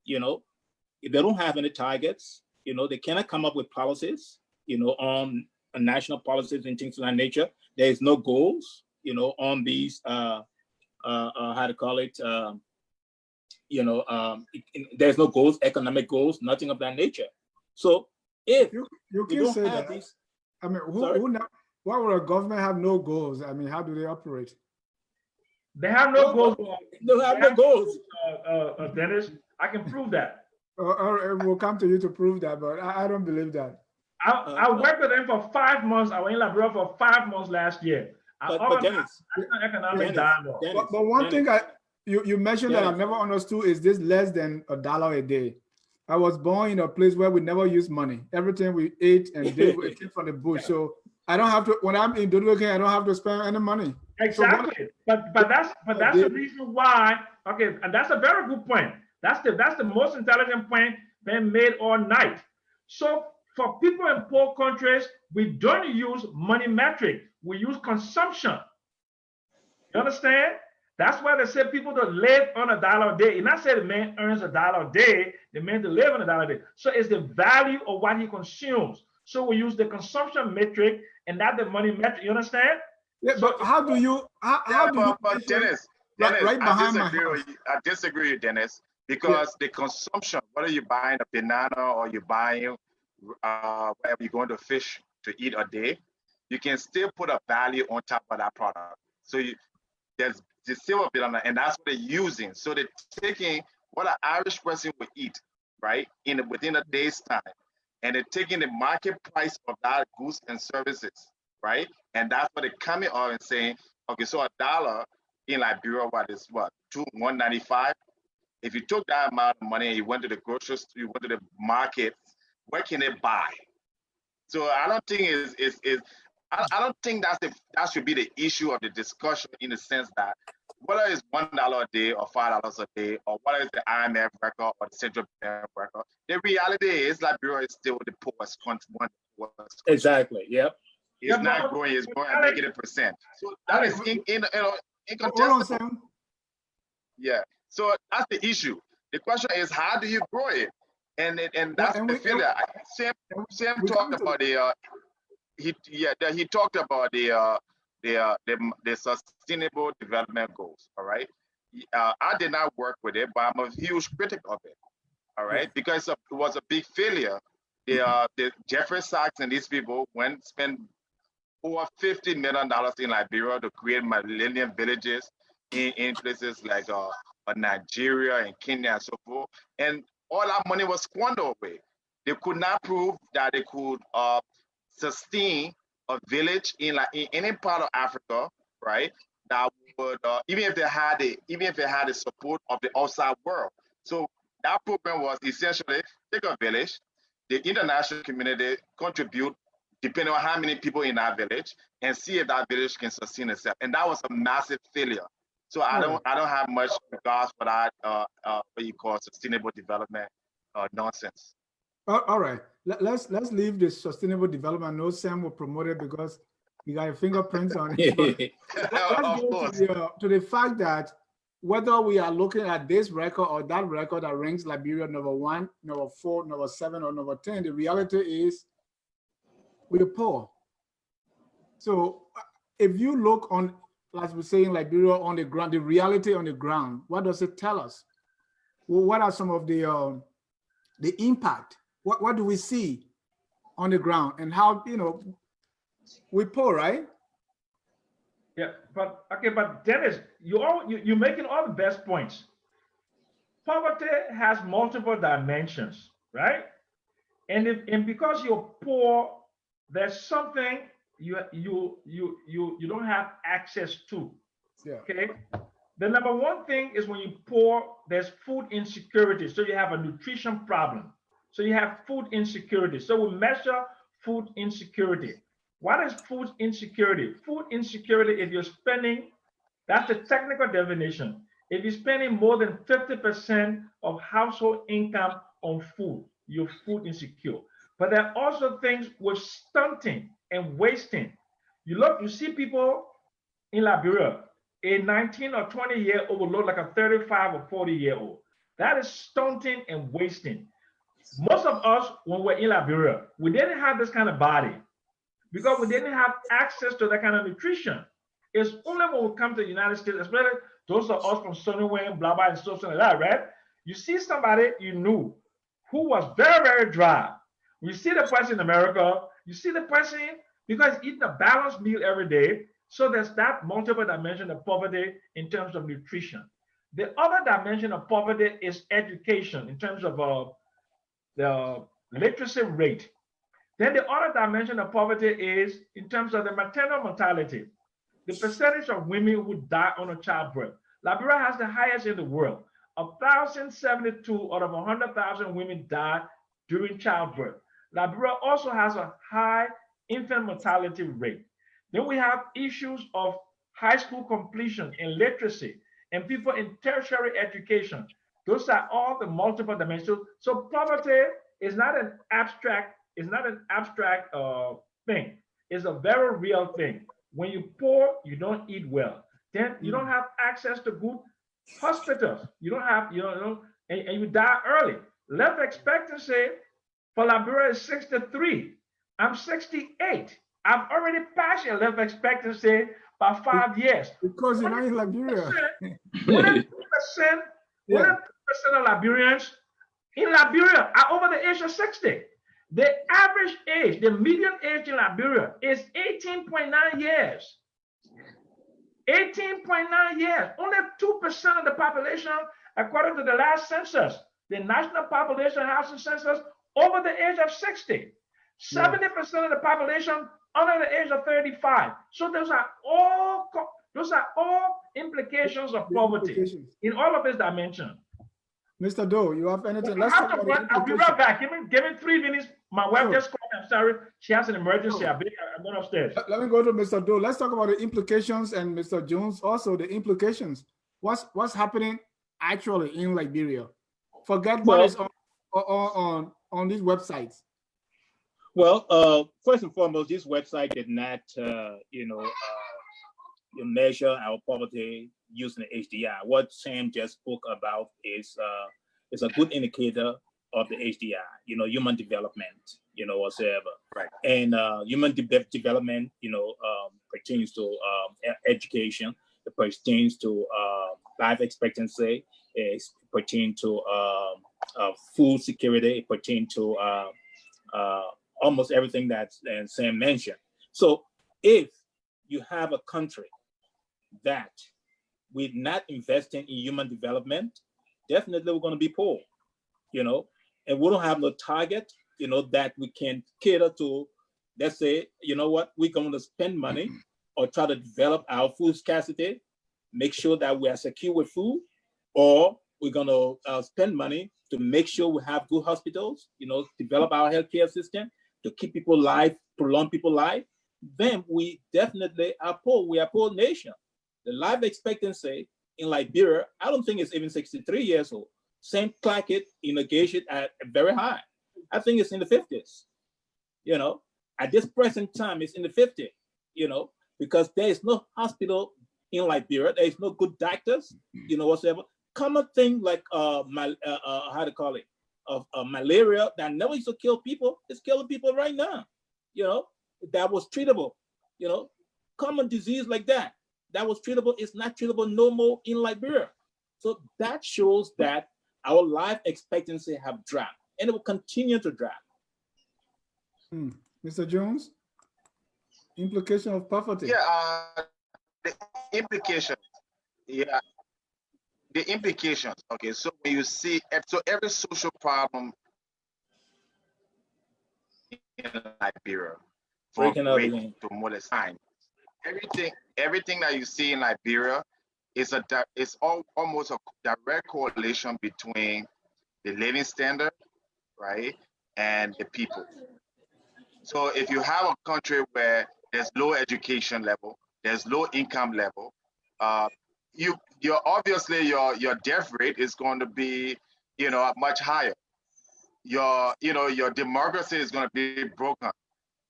If they don't have any targets, they cannot come up with policies, on national policies and things of that nature. There is no goals, on these, how to call it, there's no goals, economic goals, nothing of that nature. So if you can say that, these, I mean, why would a government have no goals? I mean, how do they operate? They have no goals. They have no goals. Dennis, I can prove that. Or we'll come to you to prove that, but I don't believe that. I worked with them for 5 months. I was in Liberia for 5 months last year. But Dennis, Economic dialogue. But one thing you mentioned that I never understood is this less than $1 a day. I was born in a place where we never use money. Everything we ate and did, we came from the bush. So I don't have to, when I'm in Dodoke, I don't have to spend any money. Exactly. So but that's the reason why, okay, and that's a very good point. That's the most intelligent point been made all night. So for people in poor countries, we don't use money metric. We use consumption. You understand? That's why they say people that live on $1 a day. And not say the man earns $1 a day, the man to live on $1 a day. So it's the value of what he consumes. So we use the consumption metric and not the money metric. You understand? Yeah, but how do you? But Dennis, right behind I disagree with Dennis, because the consumption, whether you're buying a banana or you're buying whatever you're going to fish to eat a day, you can still put a value on top of that product. So there's the silver bit on that, and that's what they're using. So they're taking what an Irish person would eat, right, within a day's time, and they're taking the market price of that goods and services, right? And that's what they're coming on and saying, okay, so $1 in Liberia, what, $1.95? If you took that amount of money and you went to the grocery store, you went to the market, what can they buy? So I don't think I don't think that should be the issue of the discussion, in the sense that whether it's $1 a day or $5 a day, or whether it's the IMF record or the central bank record, the reality is Liberia is still the poorest country. Exactly. Yep. It's not growing. It's growing at -%. So that is incontestable. Yeah. So that's the issue. The question is, how do you grow it? And that's the failure. Sam talked about he talked about the sustainable development goals. All right. I did not work with it, but I'm a huge critic of it. All right, because it was a big failure. The Jeffrey Sachs and these people spent over $50 million in Liberia to create millennium villages in places like Nigeria and Kenya and so forth, and all that money was squandered away. They could not prove that they could sustain a village in any part of Africa, right? That would even if they had the support of the outside world. So that program was essentially take a village, the international community contribute depending on how many people in that village, and see if that village can sustain itself. And that was a massive failure. So I don't have much regards for that what you call sustainable development nonsense. All right, let's leave the sustainable development. No, Sam will promote it because you got your fingerprints on it. Let's go to the fact that whether we are looking at this record or that record that ranks Liberia number 1, number 4, number 7, or number 10, the reality is we're poor. So if you look on, as we're saying, Liberia on the ground, the reality on the ground, what does it tell us? Well, what are some of the impact? What do we see on the ground, and how, we're poor, right? Yeah, but Dennis, you're making all the best points. Poverty has multiple dimensions, right? And because you're poor, there's something you don't have access to. Yeah. Okay. The number one thing is when you're poor, there's food insecurity. So you have a nutrition problem. So you have food insecurity. So we measure food insecurity. What is food insecurity? Food insecurity, if you're spending, that's the technical definition. If you're spending more than 50% of household income on food, you're food insecure. But there are also things with stunting and wasting. You see people in Liberia, a 19 or 20-year-old will look like a 35 or 40-year-old. That is stunting and wasting. Most of us, when we're in Liberia, we didn't have this kind of body because we didn't have access to that kind of nutrition. It's only when we come to the United States, especially those of us from Sunnyland, blah, blah, and stuff like that, right? You see somebody you knew who was very, very dry. You see the person in America, you see the person because eating a balanced meal every day. So there's that multiple dimension of poverty in terms of nutrition. The other dimension of poverty is education in terms of the literacy rate. Then the other dimension of poverty is in terms of the maternal mortality, the percentage of women who die on childbirth. Liberia has the highest in the world. 1,072 out of 100,000 women die during childbirth. Liberia also has a high infant mortality rate. Then we have issues of high school completion and literacy and people in tertiary education. Those are all the multiple dimensions. So poverty is not an abstract, thing. It's a very real thing. When you're poor, you don't eat well. Then you don't have access to good hospitals. You don't have, and you die early. Life expectancy for Liberia is 63. I'm 68. I've already passed your life expectancy by 5 years. Because you're not in Liberia. 22% of Liberians in Liberia are over the age of 60. The average age, the median age in Liberia is 18.9 years. 18.9 years. Only 2% of the population, according to the last census, the National Population Housing Census, over the age of 60. 70% of the population under the age of 35. So those are all implications of poverty in all of its dimensions. Mr. Doe, you have anything? Let's I'll be right back. Give me 3 minutes. My wife just called me. I'm sorry. She has an emergency. I'm going upstairs. Let me go to Mr. Doe. Let's talk about the implications, and Mr. Jones also the implications. What's happening actually in Liberia? Forget what is on these websites. Well, first and foremost, this website did not, measure our poverty using the HDI. What Sam just spoke about is a good indicator of the HDI, human development, whatsoever. Right. And human development, pertains to education, it pertains to life expectancy, it pertains to food security, it pertains to almost everything that Sam mentioned. So if you have a country that we're not investing in human development, definitely we're going to be poor, and we don't have no target, that we can cater to. Let's say, we're going to spend money or try to develop our food scarcity, make sure that we are secure with food, or we're going to spend money to make sure we have good hospitals, develop our healthcare system to keep people alive, prolong people's life, then we definitely are poor. We are a poor nation. The life expectancy in Liberia, I don't think it's even 63 years old. St. Clackett in Gation at very high. I think it's in the 50s. At this present time, it's in the 50s, because there is no hospital in Liberia. There is no good doctors, whatsoever. Common thing like malaria that never used to kill people is killing people right now. That was treatable. Common disease like that was treatable is not treatable no more in Liberia. So that shows that our life expectancy have dropped, and it will continue to drop. Mr. Jones, implication of poverty. The implications. The implications. Okay, so when you see, so every social problem in Liberia, from rape to molestation, everything that you see in Liberia is almost a direct correlation between the living standard, right, and the people. So if you have a country where there's low education level, there's low income level, you're obviously your death rate is going to be, much higher. Your democracy is going to be broken.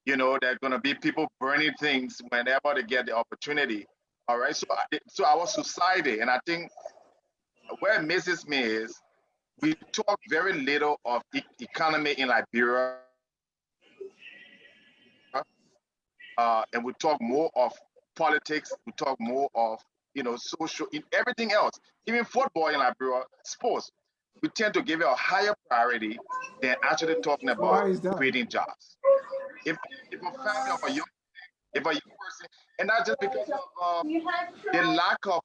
There are going to be people burning things whenever they get the opportunity. All right. So our society, and I think where it misses me is we talk very little of economy in Liberia, and we talk more of politics. We talk more of social, in everything else, even football in Liberia, sports. We tend to give it a higher priority than actually talking about creating jobs. If a family of a young person, and not just because of the lack of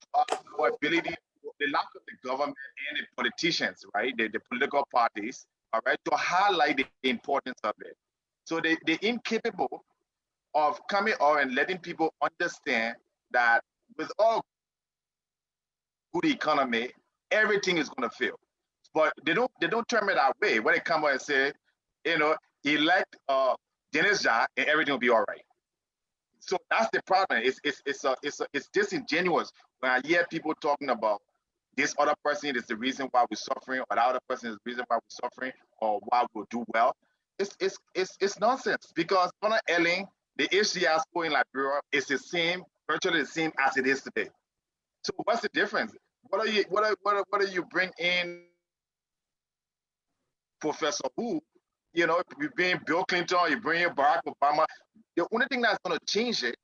ability to the lack of the government and the politicians, right? The political parties, all right, to highlight the importance of it. So they're incapable of coming out and letting people understand that with all good economy, everything is going to fail. But they don't term it that way. When they come out and say, you know, elect Dennis John and everything will be all right. So that's the problem. It's disingenuous when I hear people talking about this other person is the reason why we're suffering, or that other person is the reason why we're suffering, or why we'll do well. It's nonsense, because Donna Elling, the HCR score in Liberia is the same, virtually the same as it is today. So what's the difference? What are you bring in Professor Who? You know, you bring Bill Clinton, you bring in Barack Obama. The only thing that's going to change it,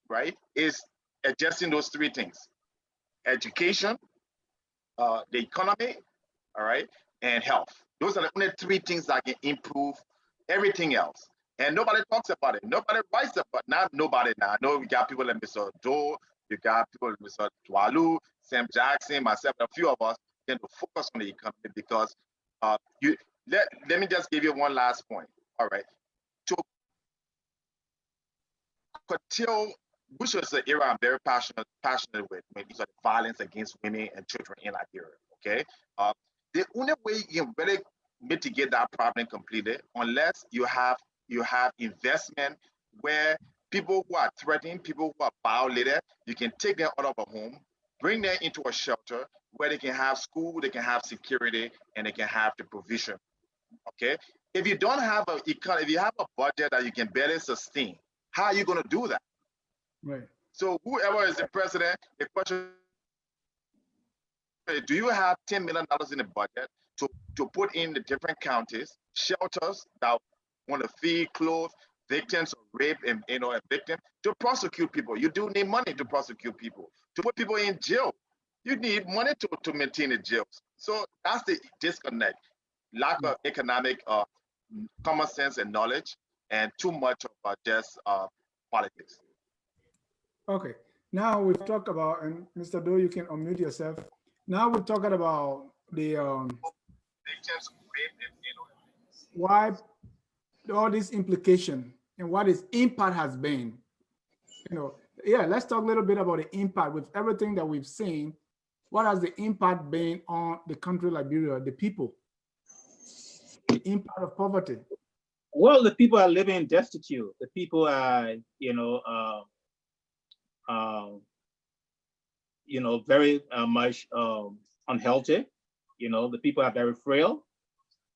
right, is adjusting those three things: education, the economy, all right, and health. Those are the only three things that can improve everything else. And nobody talks about it. Nobody writes about it. Not nobody now. I know we got people like Mr. Doe, you got people like Mr. Dwalu, Sam Jackson, myself, a few of us tend to focus on the economy because let me just give you one last point. All right. To curtail, which was the era I'm very passionate with, when these are the violence against women and children in Liberia. Okay. The only way you can really mitigate that problem completely, unless you have investment where people who are threatened, people who are violated, you can take them out of a home, bring them into a shelter where they can have school, they can have security, and they can have the provision. Okay. If you don't have if you have a budget that you can barely sustain, how are you going to do that? Right. So whoever is the president, the question is, do you have $10 million in the budget to put in the different counties, shelters that want to feed, clothe victims of rape and a victim, to prosecute people? You do need money to prosecute people, to put people in jail. You need money to maintain the jails. So that's the disconnect. Lack of economic common sense and knowledge, and too much of just politics. Okay. Now we've talked about, and Mr. Doe, you can unmute yourself. Now we're talking about the Victims of rape and why all this implication and what its impact has been. Yeah, let's talk a little bit about the impact with everything that we've seen. What has the impact been on the country Liberia, the people? The impact of poverty. Well, the people are living destitute. The people are, very much unhealthy. The people are very frail.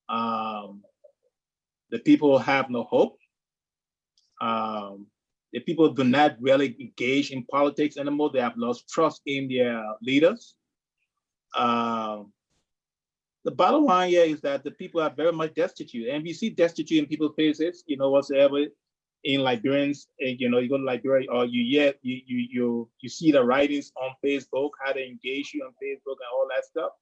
The people have no hope. The people do not really engage in politics anymore. They have lost trust in their leaders. The bottom line here is that the people are very much destitute, and we see destitute in people's faces. Whatsoever in Liberians, you go to Liberia, or you see the writings on Facebook, how they engage you on Facebook and all that stuff.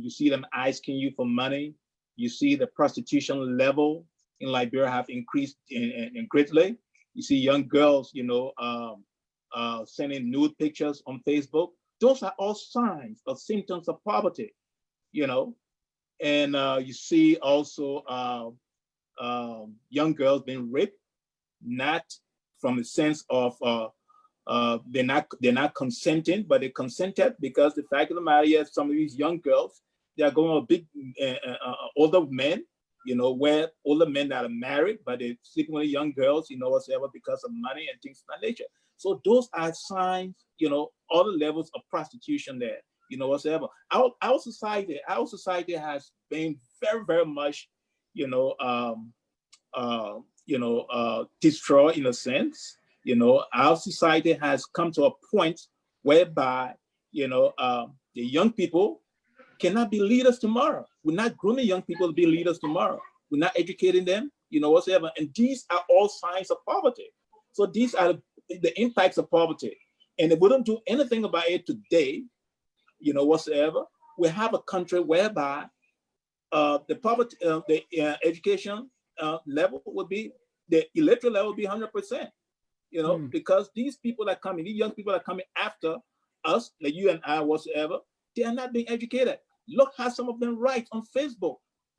You see them asking you for money. You see the prostitution level in Liberia have increased in greatly. You see young girls, sending nude pictures on Facebook. Those are all signs or symptoms of poverty, and you see also young girls being raped, not from the sense of they're not consenting, but they consented because the fact of the matter is some of these young girls, they are going with big older men, where older men that are married, but they're sleeping with young girls, whatsoever, because of money and things of that nature. So those are signs, all the levels of prostitution there, whatsoever. Our society has been very, very much, destroyed in a sense. Our society has come to a point whereby, the young people cannot be leaders tomorrow. We're not grooming young people to be leaders tomorrow. We're not educating them, whatsoever. And these are all signs of poverty. So these are the impacts of poverty. And if we don't do anything about it today, whatsoever, we have a country whereby the poverty, the education level would be, the electoral level would be 100%, because these people are coming, these young people are coming after us, like you and I, whatsoever. They are not being educated. Look how some of them write on Facebook.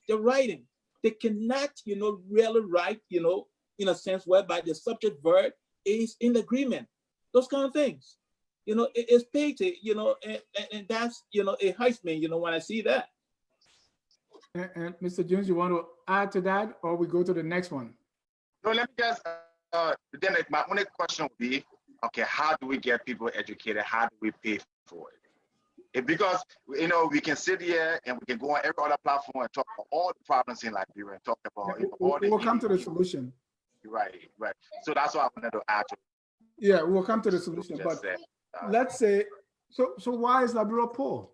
They're writing. They cannot, really write, in a sense whereby the subject verb is in agreement. Those kind of things. It's petty, and that's, it hurts me, when I see that. And Mr. Jones, you want to add to that, or we go to the next one? No, let me just, then my only question would be, okay, how do we get people educated? How do we pay for it? Because, we can sit here and we can go on every other platform and talk about all the problems in Liberia and talk about all the— We'll come to the solution. Right. So that's what I wanted to add to. Yeah, we'll come to the solution. But let's say, so why is Liberia poor?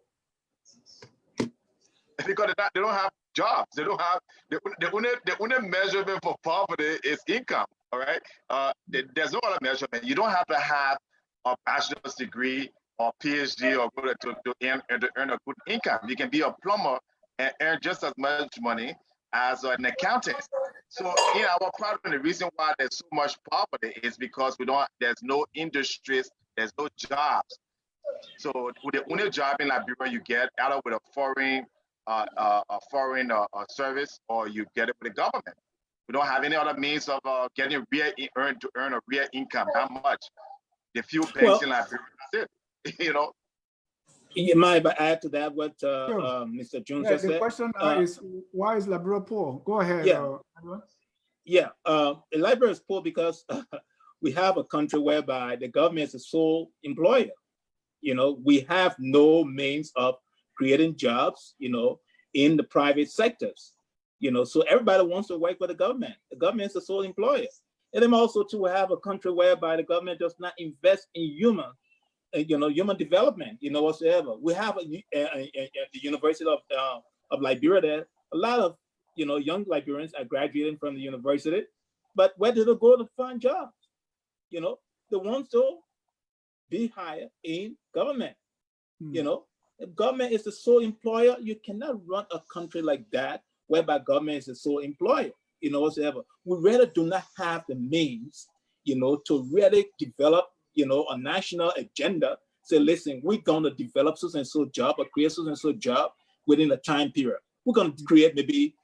Because they don't have jobs. They don't have, the only measurement for poverty is income. All right. There's no other measurement. You don't have to have a bachelor's degree or PhD or go to earn a good income. You can be a plumber and earn just as much money as an accountant. So our problem, the reason why there's so much poverty is because there's no industries, there's no jobs. So the only job in Liberia you get either with a foreign service, or you get it with the government. We don't have any other means of getting to earn a real income, not much. The few banks in Liberia, that's it. You mind if I add to that what Mr. Jones just said? The question is, why is Liberia poor? Go ahead. Liberia is poor because we have a country whereby the government is the sole employer. We have no means of creating jobs, in the private sectors. So everybody wants to work for the government. The government is the sole employer. And then also to have a country whereby the government does not invest in human development, whatsoever. We have the University of Liberia there. A lot of, young Liberians are graduating from the university, but where do they go to find jobs? They want to be hired in government. If government is the sole employer, you cannot run a country like that whereby government is the sole employer, whatsoever. We really do not have the means, to really develop, a national agenda. Say, listen, we're going to develop so and so job or create so and so job within a time period. We're going to create maybe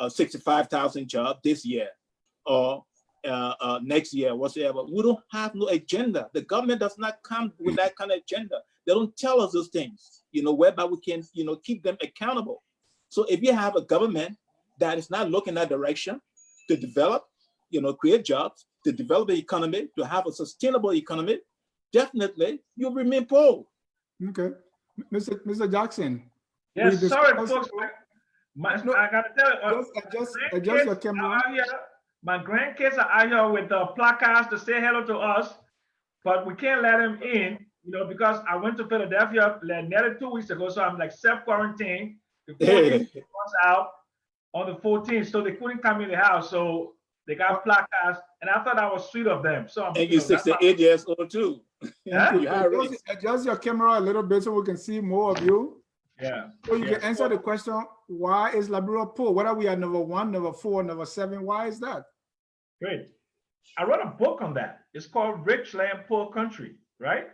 65,000 jobs this year or next year, whatsoever. We don't have no agenda. The government does not come with that kind of agenda. They don't tell us those things, whereby we can, keep them accountable. So if you have a government that is not looking that direction to develop, create jobs, to develop the economy, to have a sustainable economy, definitely you'll remain poor. Okay. Mr. Jackson. Yes, sorry, folks. I gotta tell you, adjust your camera. My grandkids are out here with the placards to say hello to us, but we can't let them in, because I went to Philadelphia nearly 2 weeks ago, so I'm like self-quarantined. The 14th was out on the 14th, so they couldn't come in the house, so they got placards, and I thought that was sweet of them. So and you're 68 years old too. Adjust your camera a little bit so we can see more of you. Yeah. So you can answer the question, why is Liberia poor? Whether we are number 1, number 4, number 7, why is that? Great. I wrote a book on that. It's called Rich Land, Poor Country, right?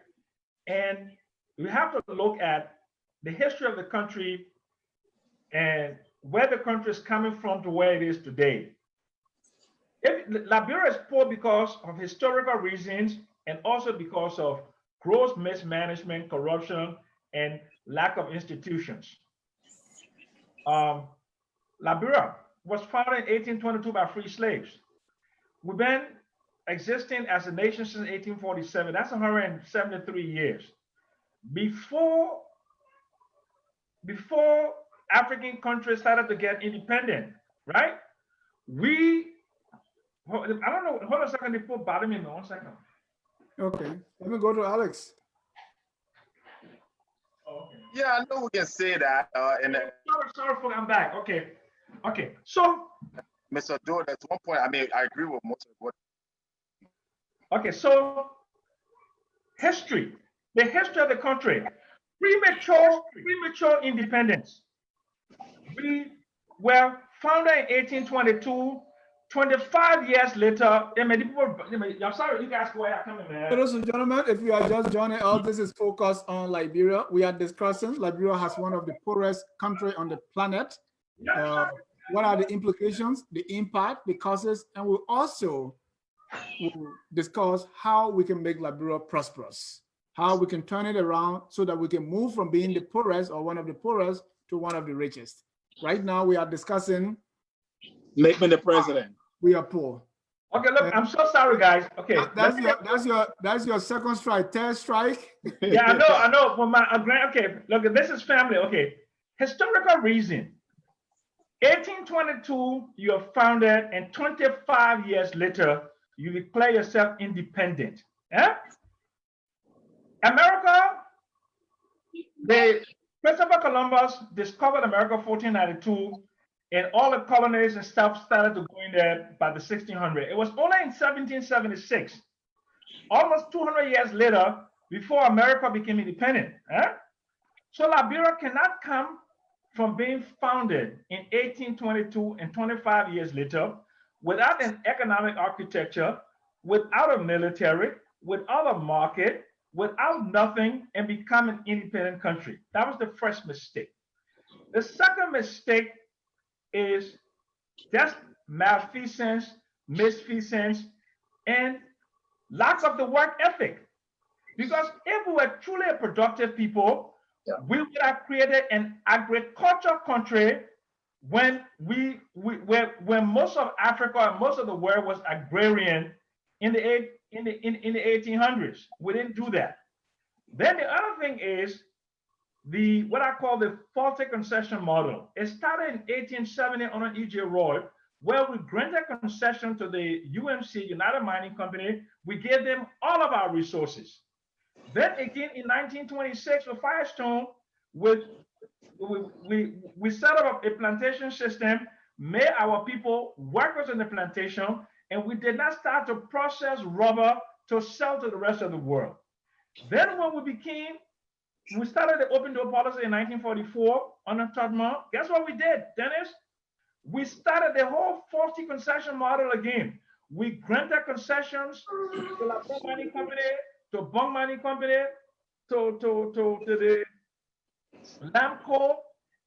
And we have to look at the history of the country and where the country is coming from to where it is today. Liberia is poor because of historical reasons and also because of gross mismanagement, corruption, and lack of institutions. Liberia was founded in 1822 by free slaves. We've been existing as a nation since 1847. That's 173 years. Before African countries started to get independent, right? I don't know, hold on a second, they put bottom in 1 second. Okay, let me go to Alex. Okay. Yeah, I know we can say that. Sorry, I'm back. Okay. So, Mr. Doe, at one point, I agree with most of what. Okay, so the history of the country, premature independence. We were founded in 1822 25 years later, I'm sorry, you guys go ahead, come in, man. Ladies and gentlemen, if you are just joining us, this is Focus on Liberia. We are discussing Liberia has one of the poorest countries on the planet. What are the implications, the impact, the causes, and we'll also discuss how we can make Liberia prosperous, how we can turn it around so that we can move from being the poorest or one of the poorest to one of the richest. Right now, we are discussing make me the president. We are poor. Okay, look, I'm so sorry, guys. Okay, that's your second strike, third strike. Yeah, I know. For my okay, look, this is family. Okay, historical reason. 1822, you are founded, and 25 years later, you declare yourself independent. Yeah? America, Christopher Columbus discovered America 1492, and all the colonies and stuff started to go in there by the 1600s. It was only in 1776, almost 200 years later, before America became independent. Eh? So Liberia cannot come from being founded in 1822 and 25 years later without an economic architecture, without a military, without a market, without nothing, and become an independent country. That was the first mistake. The second mistake is just malfeasance, misfeasance, and lack of the work ethic. Because if we were truly a productive people, we would have created an agriculture country when when most of Africa and most of the world was agrarian in the 1800s. We didn't do that. Then the other thing is what I call the faulty concession model. It started in 1870 under E.J. Roy, where we granted concession to the UMC, United Mining Company. We gave them all of our resources. Then again in 1926 with Firestone, we set up a plantation system, made our people workers in the plantation, and we did not start to process rubber to sell to the rest of the world. Then when we started the open door policy in 1944 under Tubman. Guess what we did, Dennis? We started the whole faulty concession model again. We granted concessions to the Liberia Mining Company, to Bong Mining Company, to the Lamco,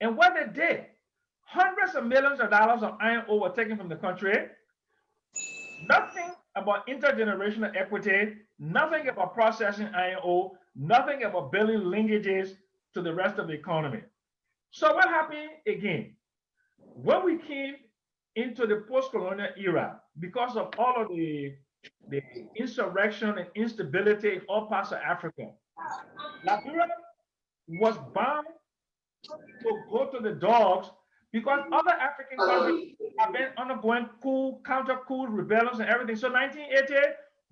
and what they did, hundreds of millions of dollars of iron ore were taken from the country. Nothing about intergenerational equity, nothing about processing iron ore, nothing about building linkages to the rest of the economy. So what happened again? When we came into the post-colonial era, because of all of the insurrection and instability in all parts of Africa, Liberia was bound to go to the dogs because other African countries have been undergoing counter-coup rebellions and everything. So 1980,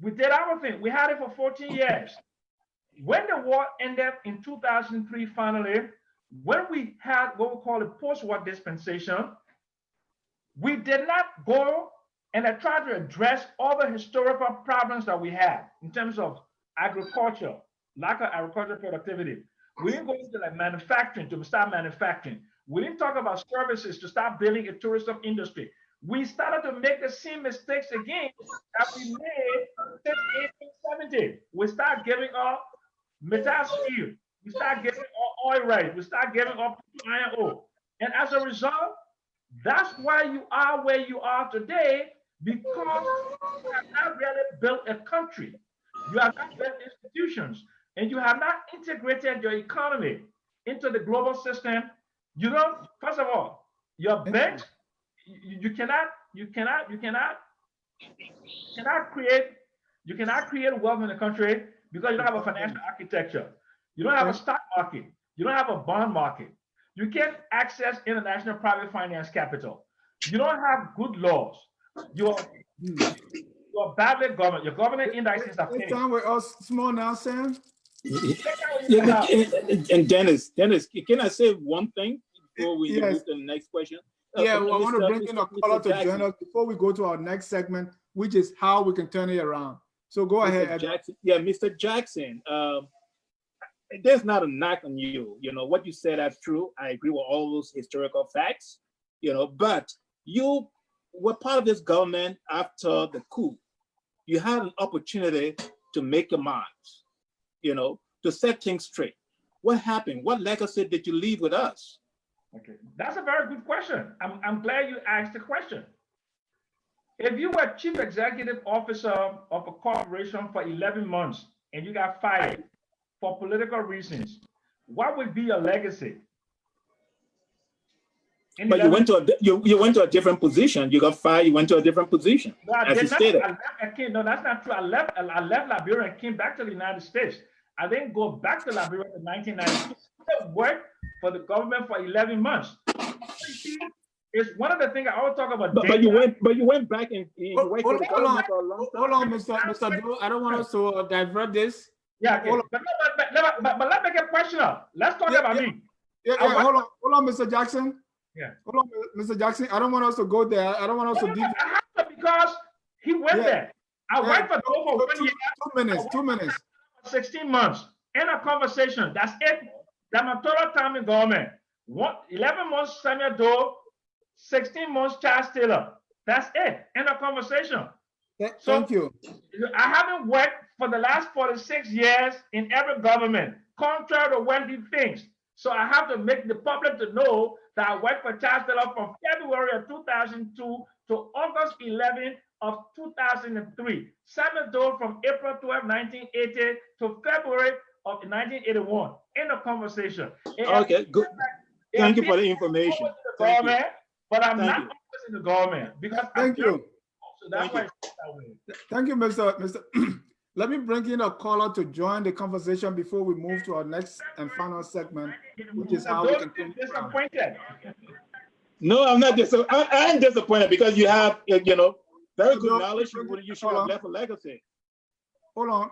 we did our thing. We had it for 14 years. When the war ended in 2003, finally, when we had what we call a post-war dispensation, we did not go and try to address all the historical problems that we had in terms of agriculture, lack of agricultural productivity. We didn't go into like manufacturing to start manufacturing. We didn't talk about services to start building a tourism industry. We started to make the same mistakes again that we made since 1870. We start giving up metal steel. We start giving up oil rights. We start giving up iron ore. And as a result, that's why you are where you are today, because you have not really built a country. You have not built institutions, and you have not integrated your economy into the global system. You don't, first of all, your banks, you cannot create wealth in the country because you don't have a financial architecture. You don't have a stock market. You don't have a bond market. You can't access international private finance capital. You don't have good laws. You're badly governed. Your government indices are finished. Time with us small now, Sam. Yeah, and Dennis, can I say one thing before we move to the next question? Yeah, well, I want to bring in a caller to join us before we go to our next segment, which is how we can turn it around. So go ahead. Jackson. Yeah, Mr. Jackson, there's not a knock on you. You know, what you said, that's true. I agree with all those historical facts, you know, but you were part of this government after the coup. You had an opportunity to make your marks, to set things straight. What happened? What legacy did you leave with us? Okay, that's a very good question. I'm glad you asked the question. If you were chief executive officer of a corporation for 11 months and you got fired for political reasons, what would be your legacy? But you went to a different position. You got fired. You went to a different position, as you stated. No, that's not true. I left Liberia and came back to the United States. I didn't go back to Liberia in 1992. I worked for the government for 11 months. It's one of the things I always talk about. But you went back and you worked for the government for a long time. Hold on, Mr. Drew. I don't want us to divert this. Yeah, okay. But let's make it personal. Let's talk about me. Yeah, hold on, Mr. Jackson. Yeah. Hold on, Mr. Jackson. I don't want us to go there. I don't want us to. I have to because he went there. I worked for over 1 year. 2 minutes. 16 months. End of conversation. That's it. That's my total time in government. 11 months Samuel Doe, 16 months Charles Taylor. That's it. End of conversation. Thank you. I haven't worked for the last 46 years in every government, contrary to what he thinks. So I have to make the public to know that I worked for Charles Taylor from February of 2002 to August 11 of 2003. Samuel Doe from April 12, 1980 to February of 1981. End of conversation. Okay, good. Thank you for the information. But I'm not in the government because thank you. So that's why it's that way. Thank you, Mr. Let me bring in a caller to join the conversation before we move to our next and final segment, which is how we can come disappointed. No, I'm not disappointed. I'm disappointed because you have, very good knowledge. You should have left a legacy. Hold on.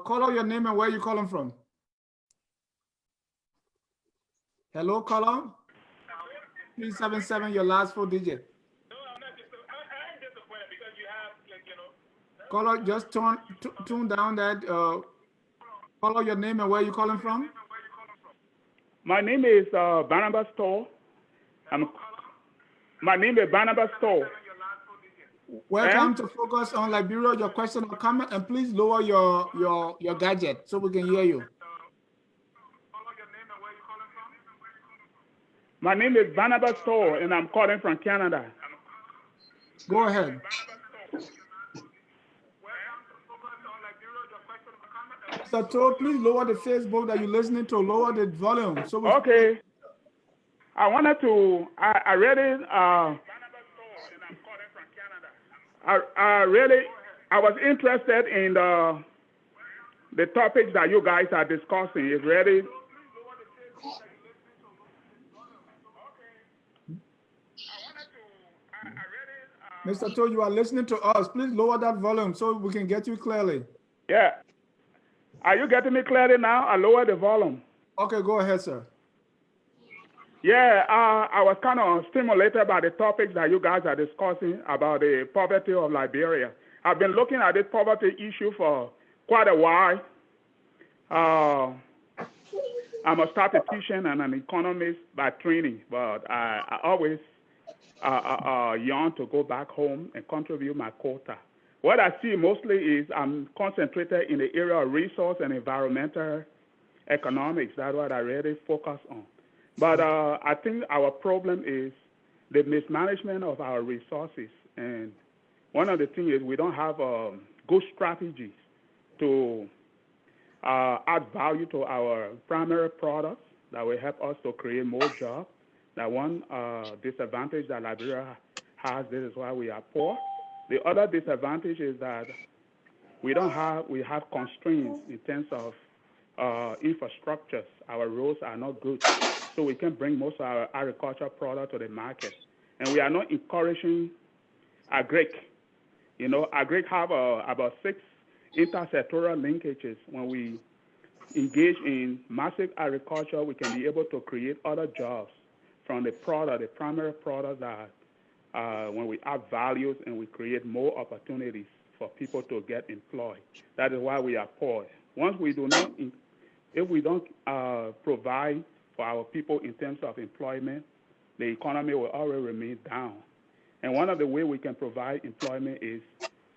Caller, your name and where you calling from? Hello, caller. 377, your last 4 digits. No, I'm disappointed because you have, Caller, just tune down that. Caller, your name and where you calling from? My name is Barnabas Toll. My name is Barnabas Toll. Welcome to Focus on Liberia. Your question or comment, and please lower your gadget so we can hear you. My name is Barnabas Toll, and I'm calling from Canada. Go ahead. Mr. Toll, please lower the Facebook that you're listening to. Lower the volume. So okay. I wanted to. I was interested in the topics that you guys are discussing. It's really. Mr. Toll, you are listening to us. Please lower that volume so we can get you clearly. Yeah. Are you getting me clearly now? I lower the volume. Okay, go ahead, sir. Yeah, I was kind of stimulated by the topics that you guys are discussing about the poverty of Liberia. I've been looking at this poverty issue for quite a while. I'm a statistician and an economist by training, but I always yearn to go back home and contribute my quota. What I see mostly is I'm concentrated in the area of resource and environmental economics. That's what I really focus on. But I think our problem is the mismanagement of our resources. And one of the things is we don't have good strategies to add value to our primary products that will help us to create more jobs. That one disadvantage that Liberia has, this is why we are poor. The other disadvantage is that we have constraints in terms of infrastructures. Our roads are not good, so we can bring most of our agricultural product to the market. And we are not encouraging agric. Agric have about 6 intersectoral linkages. When we engage in massive agriculture, we can be able to create other jobs from the primary product that when we add values and we create more opportunities for people to get employed. That is why we are poor. If we don't provide for our people in terms of employment, the economy will always remain down. And one of the ways we can provide employment is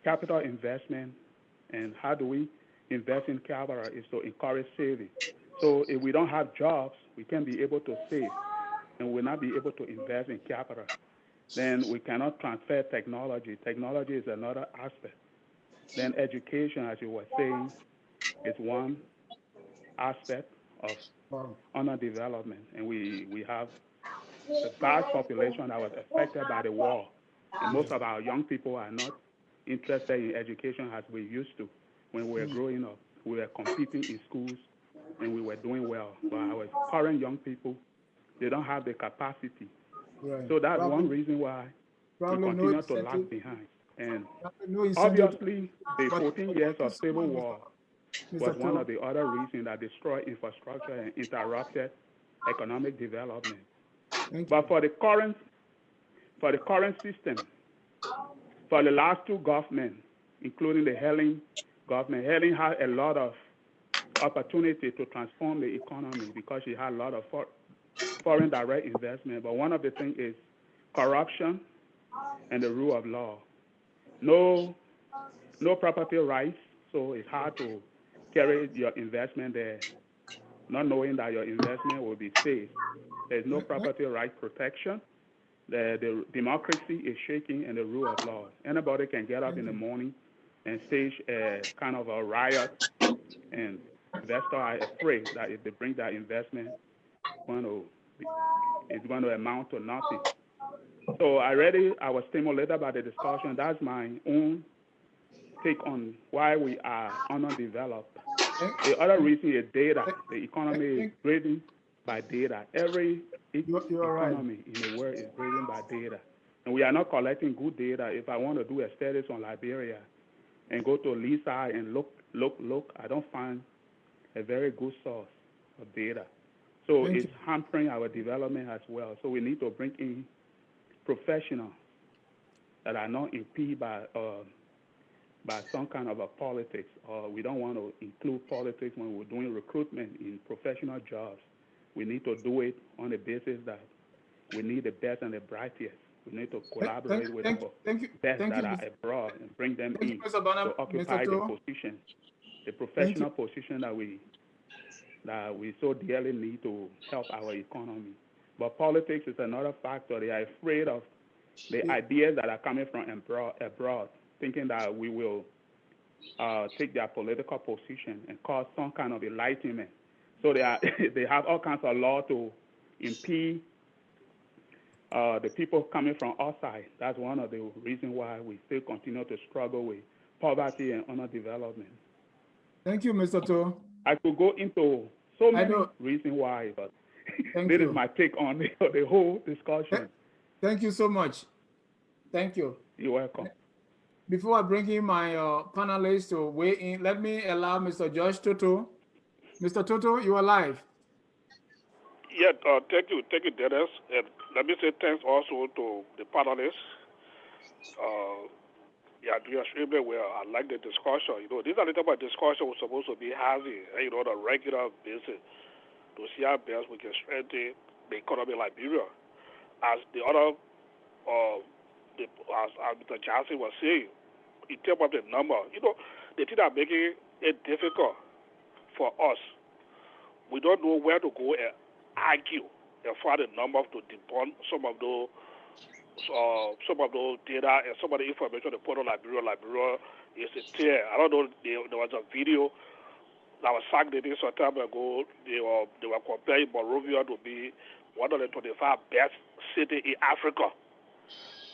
capital investment. And how do we invest in capital is to encourage saving. So if we don't have jobs, we can't be able to save, and we'll not be able to invest in capital. Then we cannot transfer technology. Technology is another aspect. Then education, as you were saying, is one aspect of underdevelopment. And we have a vast population that was affected by the war. And most of our young people are not interested in education as we used to when we were growing up. We were competing in schools and we were doing well. But our current young people, they don't have the capacity. Right. So that's one reason why we continue to lag behind. And obviously, the 14 years of civil war was one of the other reasons that destroyed infrastructure and interrupted economic development. But for the current system, for the last two governments, including the Helen government, Helen had a lot of opportunity to transform the economy because she had a lot of foreign direct investment. But one of the things is corruption and the rule of law. No property rights, so it's hard to carry your investment there, not knowing that your investment will be safe. There's no property right protection. The democracy is shaking and the rule of law. Anybody can get up in the morning and stage a kind of a riot, and investors are afraid that if they bring that investment, it's going to amount to nothing. So I was stimulated by the discussion. That's my own take on why we are underdeveloped. The other reason is data. The economy is driven by data. Every economy in the world is driven by data. And we are not collecting good data. If I want to do a studies on Liberia and go to Lisa and look, I don't find a very good source of data. So it's hampering our development as well. So we need to bring in professionals that are not impeded by some kind of a politics, or we don't want to include politics when we're doing recruitment in professional jobs. We need to do it on the basis that we need the best and the brightest. We need to collaborate with the best that are abroad and bring them in to occupy the position, the professional position that we so dearly need to help our economy. But politics is another factor. They are afraid of the ideas that are coming from abroad, thinking that we will take their political position and cause some kind of enlightenment. So they have all kinds of law to impede the people coming from outside. That's one of the reasons why we still continue to struggle with poverty and underdevelopment. Thank you, Mr. To. I could go into so many reasons why, but this is my take on the whole discussion. Thank you so much. Thank you. You're welcome. Before I bring in my panelists to weigh in, let me allow Mr. Josh Toto. Mr. Toto, you are live. Yeah, thank you, Dennis. And let me say thanks also to the panelists. Yeah, doing extremely well. I like the discussion. You know, these are the type of discussion we're supposed to be having, on a regular basis to see how best we can strengthen the economy of Liberia. As the other, as Mr. Johnson was saying, in terms of the number, the thing that making it difficult for us, we don't know where to go and argue and find a number to debunk some of those data and some of the information they put on Liberia. Liberia is a tear. I don't know. There was a video that was circulating some time ago. They were comparing Monrovia to be one of the 25 best cities in Africa.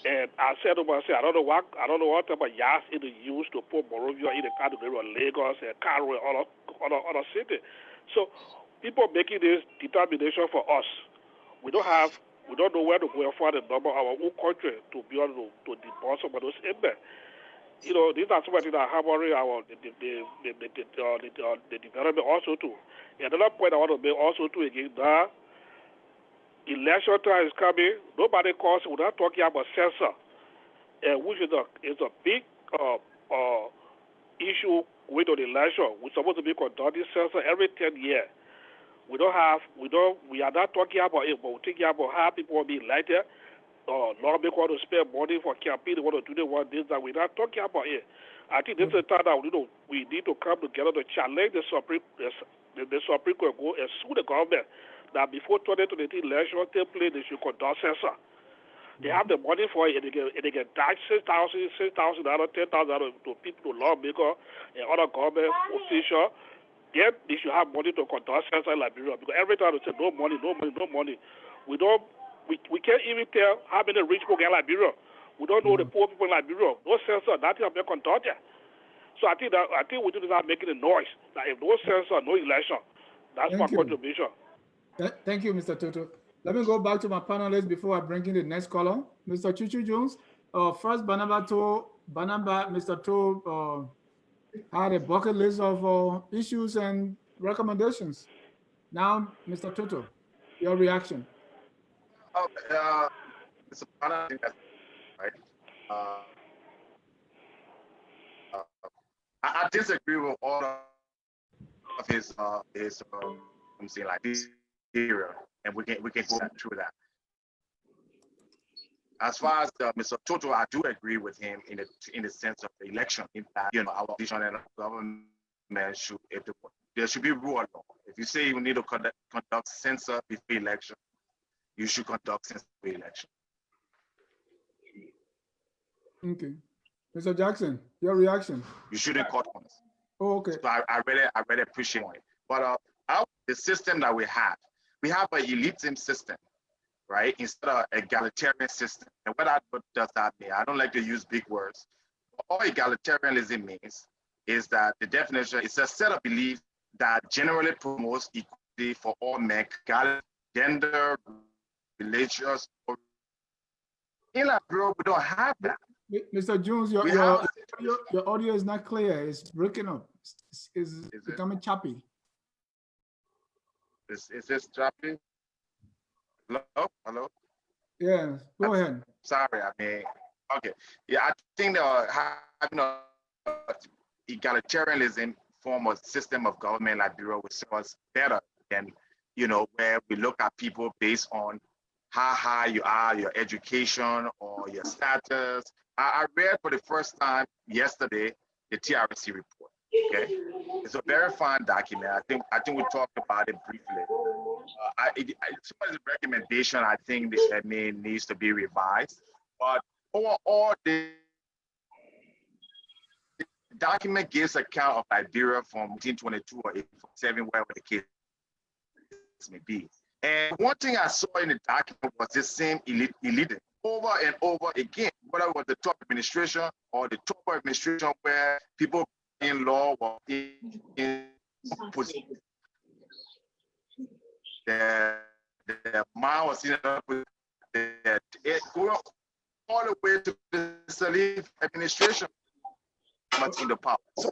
And I said to myself, I don't know what type of yards it is used to put Monrovia in the category of Lagos and Cairo and other cities. So people making this determination for us. We don't know where to go and find a number of our own country to be able to debunk some of those impact. These are some of the things that are hammering the development also too. Another point I want to make also too again, that election time is coming. Nobody calls without talking about censor, which is a big issue with the election. We're supposed to be conducting censor every 10 years. We are not talking about it, but we're thinking about how people will be elected lawmakers want to spend money for campaign, they want to do this that we're not talking about it. I think this is the time that we need to come together to challenge the Supreme Court go and sue the government that before 2023 election take place, they should conduct census. They have the money for it, and they can tax $6,000, $10,000 to people, to lawmakers and other government officials. Then they should have money to conduct census in Liberia, because every time they say no money, we can't even tell how many rich people get in Liberia. We don't know the poor people in Liberia. No census, nothing have been conducted. So I think we need to start making a noise. That if no census, no election. That's my contribution. Thank you, Mr. Toto. Let me go back to my panelists before I bring in the next caller. Mr. Chuchu Jones. First, Mr. To had a bucket list of issues and recommendations. Now, Mr. Toto, your reaction. Mr. Panel, right? I disagree with all of his I'm saying like this area, and we can go through that. As far as Mr. Toto, I do agree with him in the sense of the election impact. Our vision and our government should, there should be rule of law. If you say you need to conduct census before election, you should conduct census before election. Okay, Mr. Jackson, your reaction. You shouldn't cut on us. Oh, okay. So I really appreciate it. But the system that we have an elitism system, right? Instead of egalitarian system. And what does that mean? I don't like to use big words. All egalitarianism means is that the definition is a set of beliefs that generally promotes equality for all men, gender, religious. In Liberia, we don't have that. Mr. Jones, your audio is not clear. It's breaking up. It's becoming choppy. Is this choppy? Hello? Yeah, go ahead. Sorry, okay. Yeah, I think having a egalitarianism form of system of government like Liberia would serve us better than, where we look at people based on how high you are, your education or your status. I read for the first time yesterday the TRC report. Okay, it's a very fine document. I think we talked about it briefly. It's a recommendation. I think that needs to be revised. But overall, the document gives account of Liberia from 1922 or 1847, wherever the case may be. And one thing I saw in the document was this same elitism over and over again, whether it was the top administration or the top administration where people in law or in position. The man was in going all the way to the Salif administration in the power. So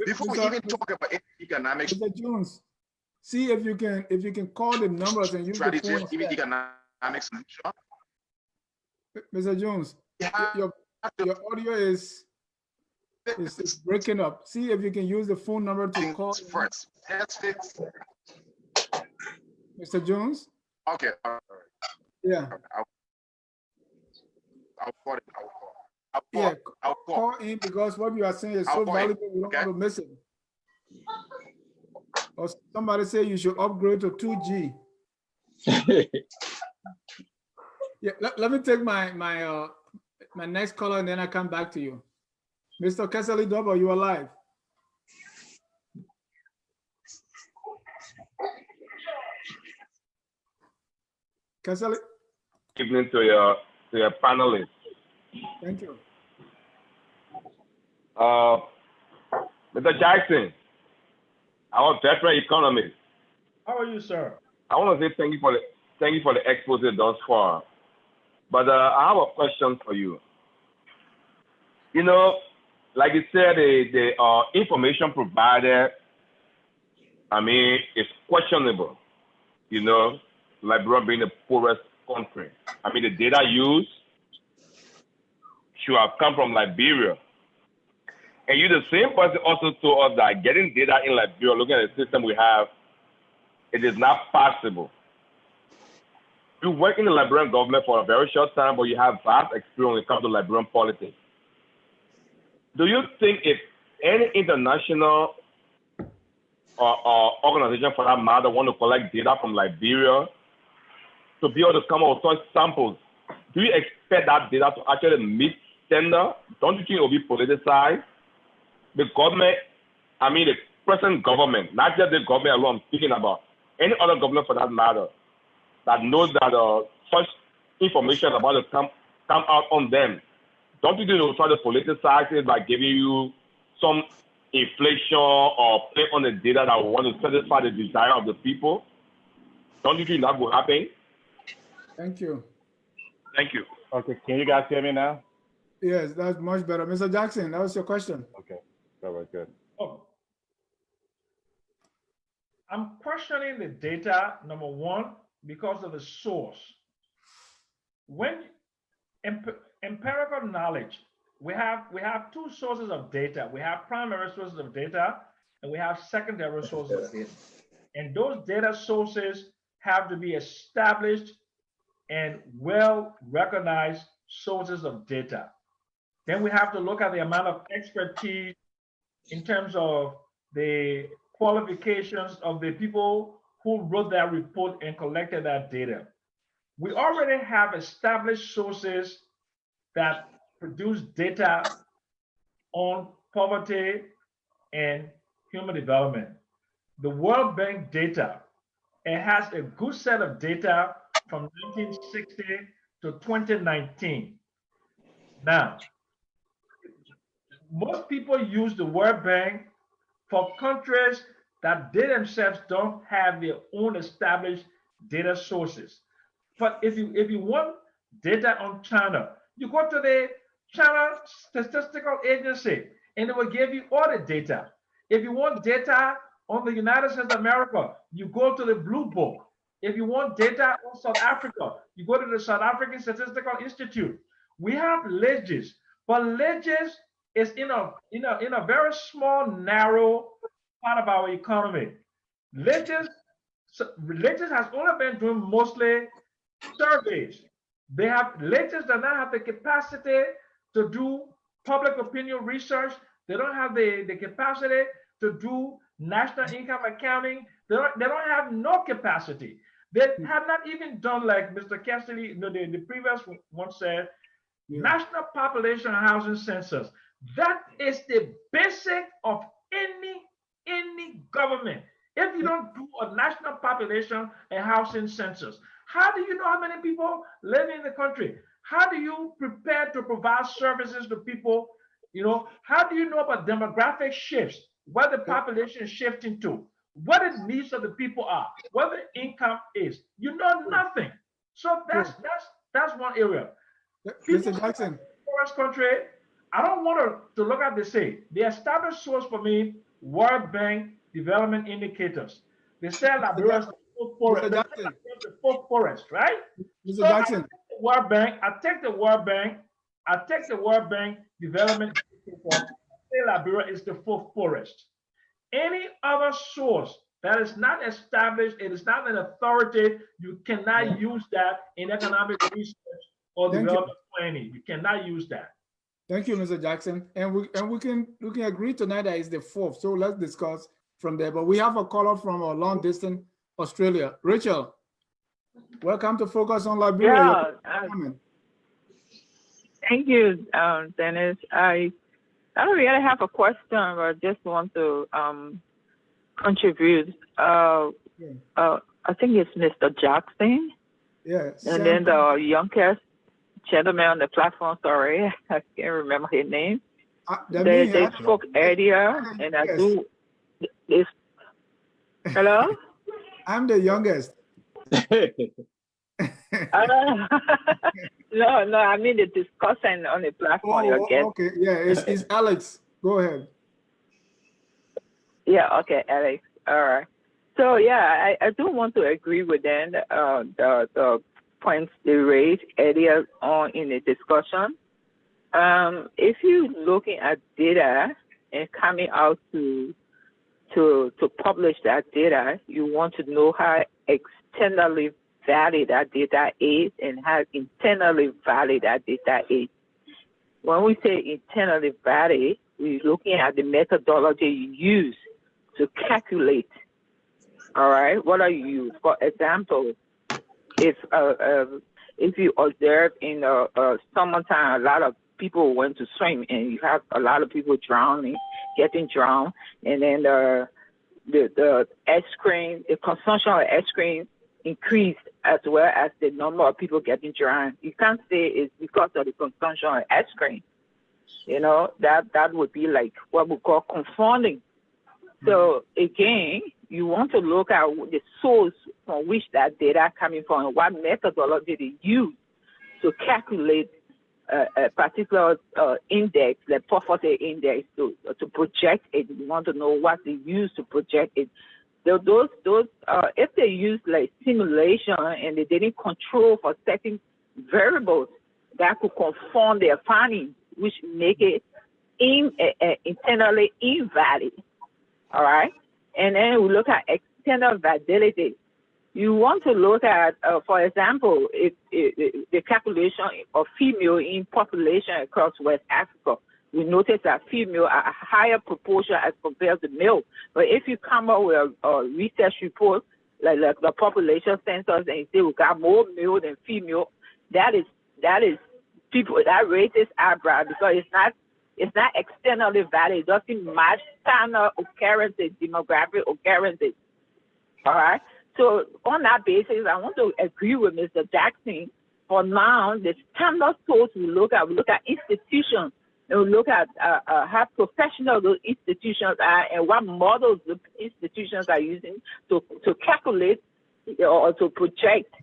before we even talk about economics, Mr. Jones, see if you can call the numbers and use the phone. Even economic solution. Mr. Jones, your audio is breaking up. See if you can use the phone number to call first. Let's fix. Mr. Jones? Okay. All right. Yeah. I'll call it. I'll call in because what you are saying is so valuable, we don't want to miss it. Or somebody say you should upgrade to 2G. Yeah, let me take my next caller and then I come back to you. Mr. Kesali Double, you are live. Kesali. Evening to your panelists. Thank you. Mr. Jackson, our veteran economist. How are you, sir? I want to say thank you for the expose thus far. But I have a question for you. Like you said, the information provided, is questionable. Liberia being the poorest country. The data used should have come from Liberia. And you, the same person, also told us that getting data in Liberia, looking at the system we have, it is not possible. You work in the Liberian government for a very short time, but you have vast experience when it comes to Liberian politics. Do you think if any international or organization for that matter want to collect data from Liberia to be able to come up with such samples, do you expect that data to actually meet standard? Don't you think it will be politicized? The government, I mean the present government, not just the government alone I'm speaking about, any other government for that matter, that knows that such information about to come out on them, don't you think they will try to politicize it by giving you some inflation or play on the data that will want to satisfy the desire of the people? Don't you think that will happen? Thank you. Thank you. Okay, can you guys hear me now? Yes, that's much better. Mr. Jackson, that was your question. Okay, all right, good. Oh. I'm questioning the data, number one, because of the source. When empirical knowledge, we have two sources of data. We have primary sources of data and we have secondary sources of data. And those data sources have to be established and well-recognized sources of data. Then we have to look at the amount of expertise in terms of the qualifications of the people who wrote that report and collected that data. We already have established sources that produce data on poverty and human development. The World Bank data, it has a good set of data from 1960 to 2019. Now, most people use the World Bank for countries that they themselves don't have their own established data sources. But if you want data on China, you go to the China Statistical Agency and it will give you all the data. If you want data on the United States of America, you go to the Blue Book. If you want data on South Africa, you go to the South African Statistical Institute. We have ledgers, but ledgers is in a very small, narrow part of our economy. Ledgers has only been doing mostly surveys. Ledgers do not have the capacity to do public opinion research. They don't have the capacity to do national income accounting. They don't have no capacity. They have not even done, like Mr. Cassidy, the previous one said, national population housing census. That is the basic of any government. If you don't do a national population and housing census, how do you know how many people live in the country? How do you prepare to provide services to people? How do you know about demographic shifts, what the population is shifting to, what the needs of the people are, what the income is? You know nothing. So that's one area. Mr. Jackson. Poorest country, I don't want to look at the established source for me, World Bank development indicators. They say Liberia is the fourth poorest, right? Mr. So Jackson. I take the World Bank development indicator, say Liberia is the fourth poorest. Any other source that is not established, it is not an authority, you cannot use that in economic research or development planning. You cannot use that. Thank you, Mr. Jackson. And we can agree tonight that it's the fourth. So let's discuss from there. But we have a caller from a long distance Australia. Rachel, welcome to Focus on Liberia. Thank you, Dennis. I don't really have a question, but I just want to contribute. I think it's Mr. Jackson. Yes. And then the youngest gentleman on the platform, sorry, I can't remember his name. They spoke earlier, and I do this. Hello? I'm the youngest. No, I mean the discussion on the platform. Okay, yeah, it's Alex. Go ahead. Yeah, okay, Alex. All right. So yeah, I do want to agree with them, the points they raised earlier on in the discussion. If you're looking at data and coming out to publish that data, you want to know how externally valid that data is and how internally valid that data is. When we say internally valid, we're looking at the methodology you use to calculate. All right, what are you use? For example, if you observe in summertime, a lot of people went to swim, and you have a lot of people getting drowned, and then the ice cream, the consumption of ice cream increased as well as the number of people getting drowned. You can't say it's because of the consumption of ice cream. You know, that would be like what we call confounding. So again, you want to look at the source from which that data coming from and what methodology they use to calculate a particular index, the poverty index, to project it. You want to know what they use to project it. Those if they use like simulation and they didn't control for certain variables, that could confound their findings, which make it internally invalid. All right, and then we look at external validity. You want to look at, for example, the calculation of female in population across West Africa. We notice that female are a higher proportion as compared to male. But if you come up with a research report like the population census and you say we got more male than female, that is people that raises eyebrow because it's not externally valid. It doesn't match standard occurrences, demographic occurrences. All right. So on that basis, I want to agree with Mr. Jackson. For now, the standard source we look at institutions, and we look at how professional those institutions are and what models the institutions are using to calculate or to project.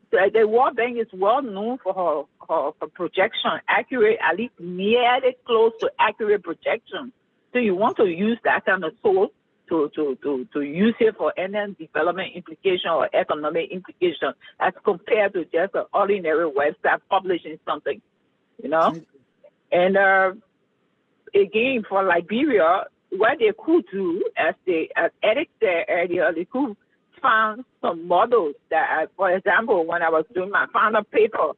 The World Bank is well known for her projection, accurate, at least nearly close to accurate projection. So you want to use that kind of source to use it for any development implication or economic implication as compared to just an ordinary website publishing something, you know? And again, for Liberia, what they could do, as Eric said earlier, they could find some models that, for example, when I was doing my final paper,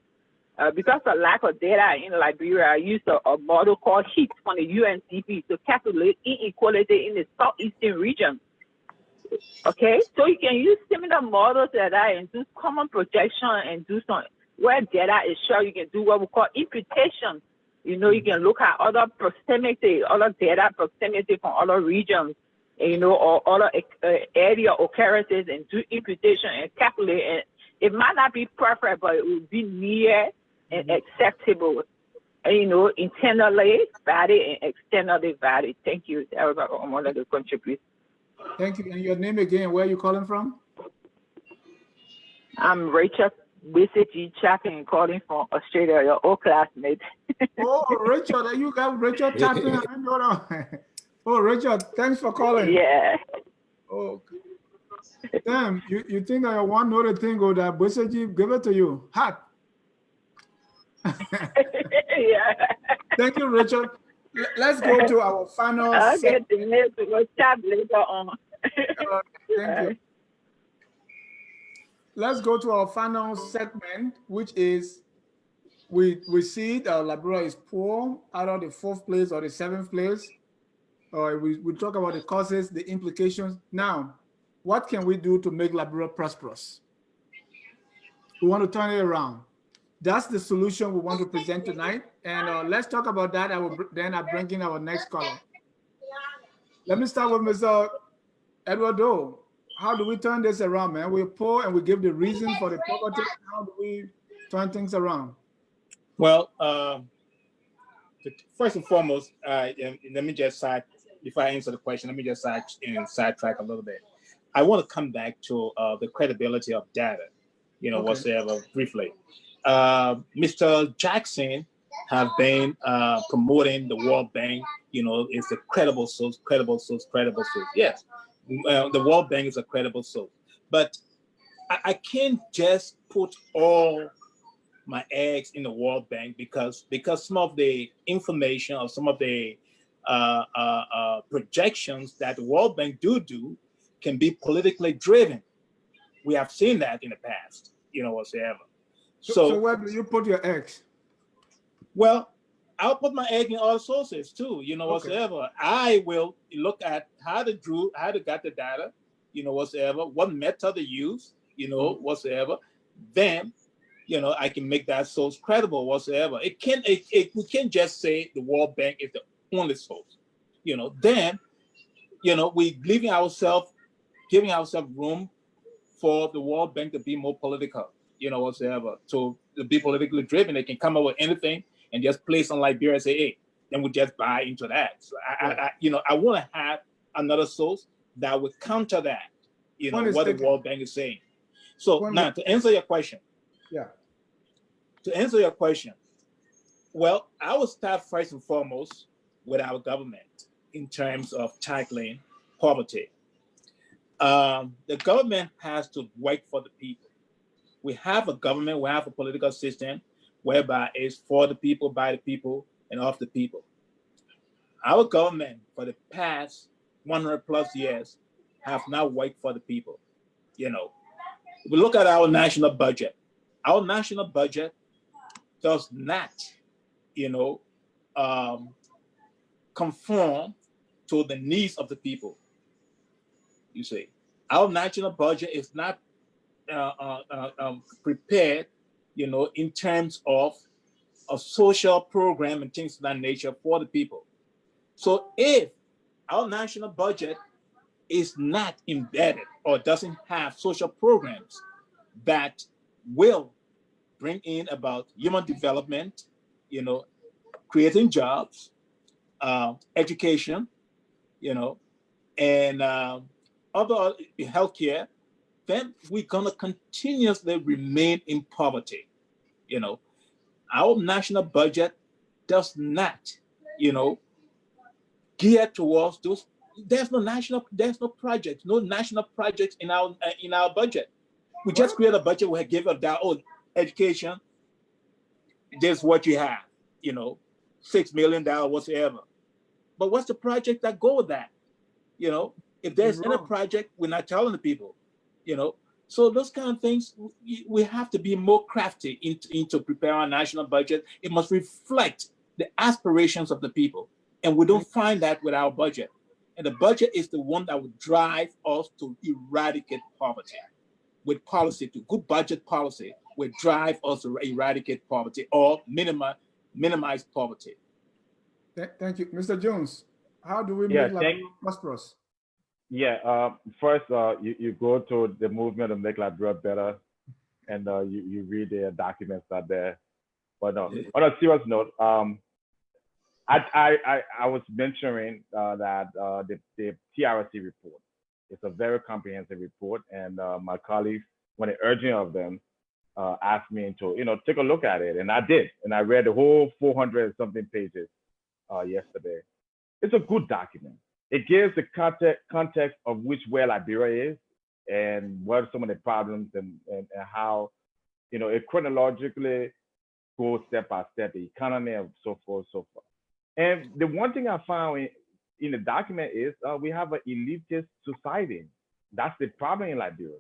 because of lack of data in Liberia, I used a model called HEAP from the UNCP to calculate inequality in the southeastern region. Okay, so you can use similar models that and do common projection and do some where data is shown. You can do what we call imputation. You know, you can look at other proximity, other data proximity from other regions, you know, or other area occurrences and do imputation and calculate. And it might not be perfect, but it will be near and acceptable, you know, internally valid and externally valid. Thank you. That was what I wanted to contribute. Thank you. And your name again, where are you calling from? I'm Richest, BCG Chapping, calling from Australia, your old classmate. Oh, Richard, you got Richard Chapping. Oh, Richard, thanks for calling. Yeah. Oh, damn, you think I want to know the thing, go that BCG give it to you. Hot. Yeah. Thank you, Richard. Let's go to our final segment. We'll chat later on. Thank you. Let's go to our final segment, which is we see that Liberia is poor, either the 4th place or the 7th place. We talk about the causes, the implications. Now, what can we do to make Liberia prosperous? We want to turn it around. That's the solution we want to present tonight. And let's talk about that. Then I'll bring in our next caller. Let me start with Mr. Eduardo. How do we turn this around, man? We're poor and we give the reason for the poverty. How do we turn things around? Well, first and foremost, let me just before I answer the question, let me just sidetrack a little bit. I want to come back to the credibility of data, you know, whatsoever, briefly. Mr. Jackson have been promoting the World Bank, you know, is a credible source. Yes, the World Bank is a credible source. But I can't just put all my eggs in the World Bank because some of the information or some of the projections that the World Bank do can be politically driven. We have seen that in the past. whatsoever. So where do you put your eggs? Well, I'll put my egg in all sources too, Okay. whatsoever. I will look at how they got the data, whatsoever, what method they use, whatsoever. Then, I can make that source credible whatsoever. We can't just say the World Bank is the only source. Then, we giving ourselves room for the World Bank to be more political, whatsoever. To be politically driven, they can come up with anything and just place on Liberia and say, hey, then we just buy into that. So I want to have another source that would counter that, what the World Bank is saying. So now to answer your question. Yeah. To answer your question, well, I will start first and foremost with our government in terms of tackling poverty. The government has to work for the people. We have a government, we have a political system whereby it's for the people, by the people, and of the people. Our government for the past 100 plus years have not worked for the people. If we look at our national budget does not, conform to the needs of the people. You see, our national budget is not prepared, in terms of a social program and things of that nature for the people. So if our national budget is not embedded or doesn't have social programs that will bring in about human development, creating jobs, education, and other healthcare, then we're gonna continuously remain in poverty. Our national budget does not, gear towards those. There's no projects, no national projects in our budget. We just create a budget. We give it that, education. This is what you have, $6 million whatsoever. But what's the project that go with that? If there's any project, we're not telling the people. So those kind of things, we have to be more crafty into prepare our national budget. It must reflect the aspirations of the people. And we don't find that with our budget. And the budget is the one that would drive us to eradicate poverty. With policy, to good budget policy, would drive us to eradicate poverty or minimize poverty. Thank you. Mr. Jones, how do we make Liberia prosperous? Yeah, first, you go to the movement to make Liberia better, and you read the documents out there. But on a serious note, I was mentioning that the TRC report, it's a very comprehensive report, and my colleagues, when the urging of them, asked me to take a look at it, and I did, and I read the whole 400 something pages yesterday. It's a good document. It gives the context of where Liberia is and what are some of the problems and how, it chronologically goes step by step, the economy and so forth, so forth. And the one thing I found in the document is we have an elitist society. That's the problem in Liberia.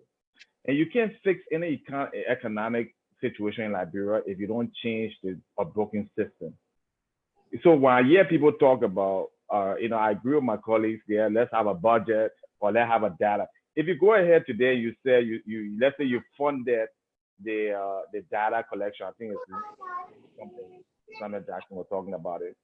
And you can't fix any economic situation in Liberia if you don't change a broken system. So when I hear people talk about, I agree with my colleagues there, let's have a budget or let's have a data. If you go ahead today, you say let's say you funded the data collection. I think it's something Samuel Jackson was talking about it,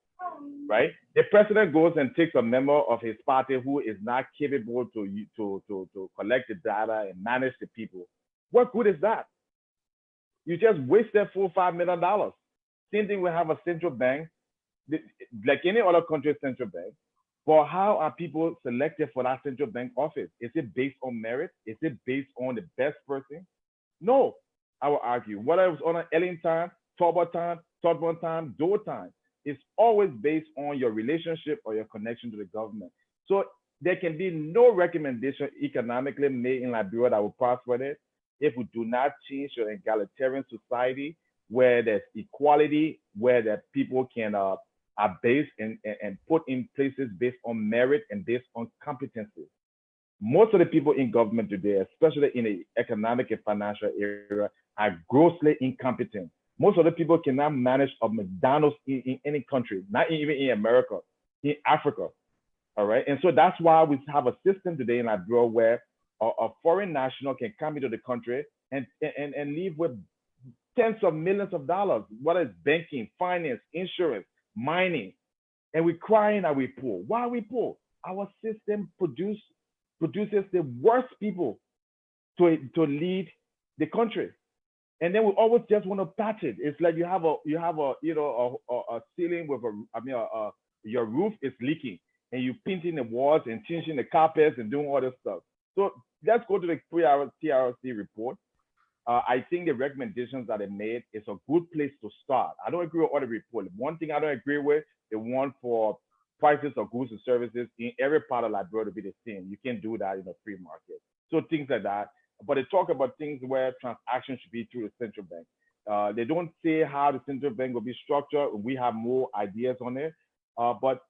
right? The president goes and takes a member of his party who is not capable to collect the data and manage the people. What good is that? You just wasted $4 or $5 million. Same thing, we have a central bank, like any other country's central bank. But how are people selected for that central bank office? Is it based on merit? Is it based on the best person? No, I will argue. Whether it was on an Ellen time, Talbot time, Todburn time, Doe time, it's always based on your relationship or your connection to the government. So there can be no recommendation economically made in Liberia that will prosper it if we do not change your egalitarian society where there's equality, where the people can are based and put in places based on merit and based on competency. Most of the people in government today, especially in the economic and financial area, are grossly incompetent. Most of the people cannot manage a McDonald's in any country, not even in America, in Africa. All right. And so that's why we have a system today in Liberia where a foreign national can come into the country and leave with tens of millions of dollars, whether it's banking, finance, insurance, mining. And we're crying that we're poor. Why are we poor? Our system produces the worst people to lead the country. And then we always just want to patch it. It's like you have a ceiling with your roof is leaking and you painting the walls and changing the carpets and doing all this stuff. So let's go to the TRC report. I think the recommendations that they made is a good place to start. I don't agree with all the report. One thing I don't agree with, the one for prices of goods and services in every part of Liberia to be the same. You can't do that in a free market. So things like that. But they talk about things where transactions should be through the central bank. They don't say how the central bank will be structured. We have more ideas on it. But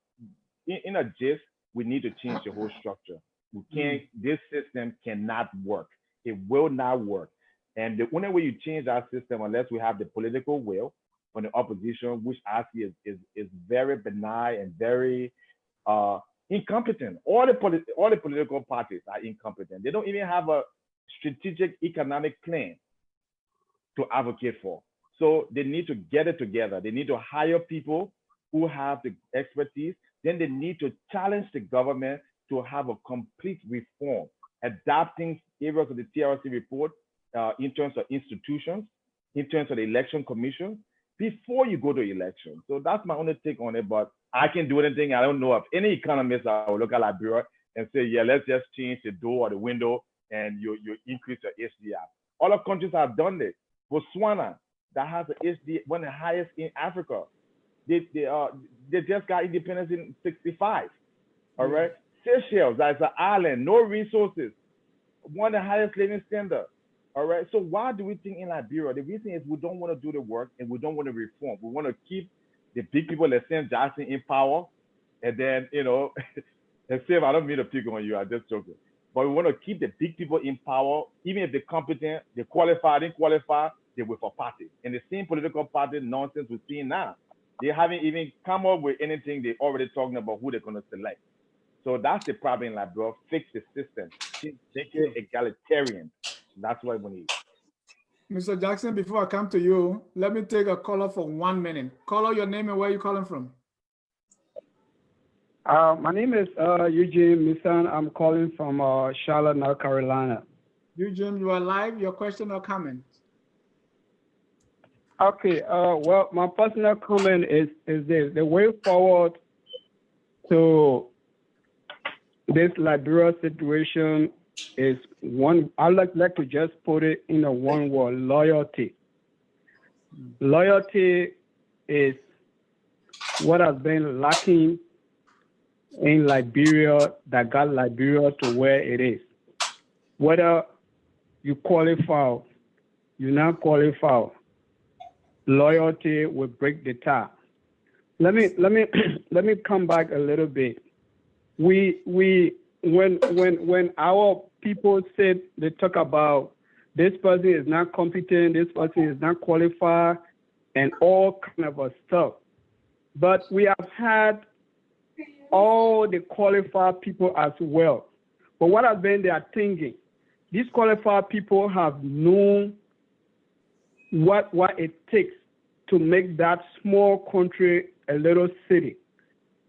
in a gist, we need to change the whole structure. We can't, this system cannot work. It will not work. And the only way you change that system, unless we have the political will from the opposition, which I see is very benign and very incompetent. All the political parties are incompetent. They don't even have a strategic economic plan to advocate for. So they need to get it together. They need to hire people who have the expertise. Then they need to challenge the government to have a complete reform, adapting areas of the TRC report in terms of institutions, in terms of the election commission, before you go to election. So that's my only take on it, but I can do anything. I don't know of any economist that will look at Liberia and say, yeah, let's just change the door or the window and you increase your HDI. Other countries have done this. Botswana, that has an HDI, one of the highest in Africa. They just got independence in '65. All right. Seychelles, that's an island, no resources, one of the highest living standards. All right. So why do we think in Liberia? The reason is we don't want to do the work and we don't want to reform. We want to keep the big people like Sam Jackson in power. And then, and Sam, I don't mean to pick on you, I'm just joking. But we want to keep the big people in power, even if they're competent, they qualify, didn't qualify, they were for party. And the same political party nonsense we're seeing now. They haven't even come up with anything. They're already talking about who they're going to select. So that's the problem in Liberia. Fix the system. Make it egalitarian. That's what we need. Mr. Jackson, before I come to you, let me take a caller for 1 minute. Caller, your name and where you calling from? My name is Eugene Misan. I'm calling from Charlotte, North Carolina. Eugene, you are live. Your question or comment? Okay. Well, my personal comment is this: the way forward to this Liberia situation is one. I'd like to just put it in a one word: loyalty. Loyalty is what has been lacking in Liberia that got Liberia to where it is. Whether you qualify, you not qualify, loyalty will break the tie. Let me come back a little bit. When our people said, they talk about this person is not competent, this person is not qualified, and all kind of stuff. But we have had all the qualified people as well. But what has been their thinking? These qualified people have known what it takes to make that small country a little city.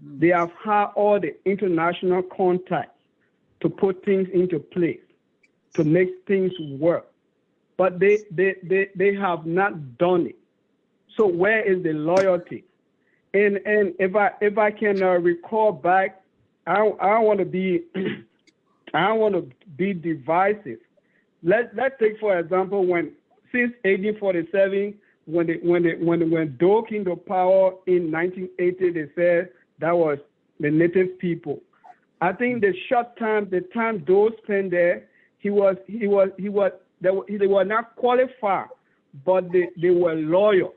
They have had all the international contacts to put things into place, to make things work. But they have not done it. So where is the loyalty? And if I can recall back, I don't want to be divisive. Let's take for example since 1847 when Doe came to power in 1980, they said that was the native people. I think the time Doe spent there, they were not qualified, but they were loyal.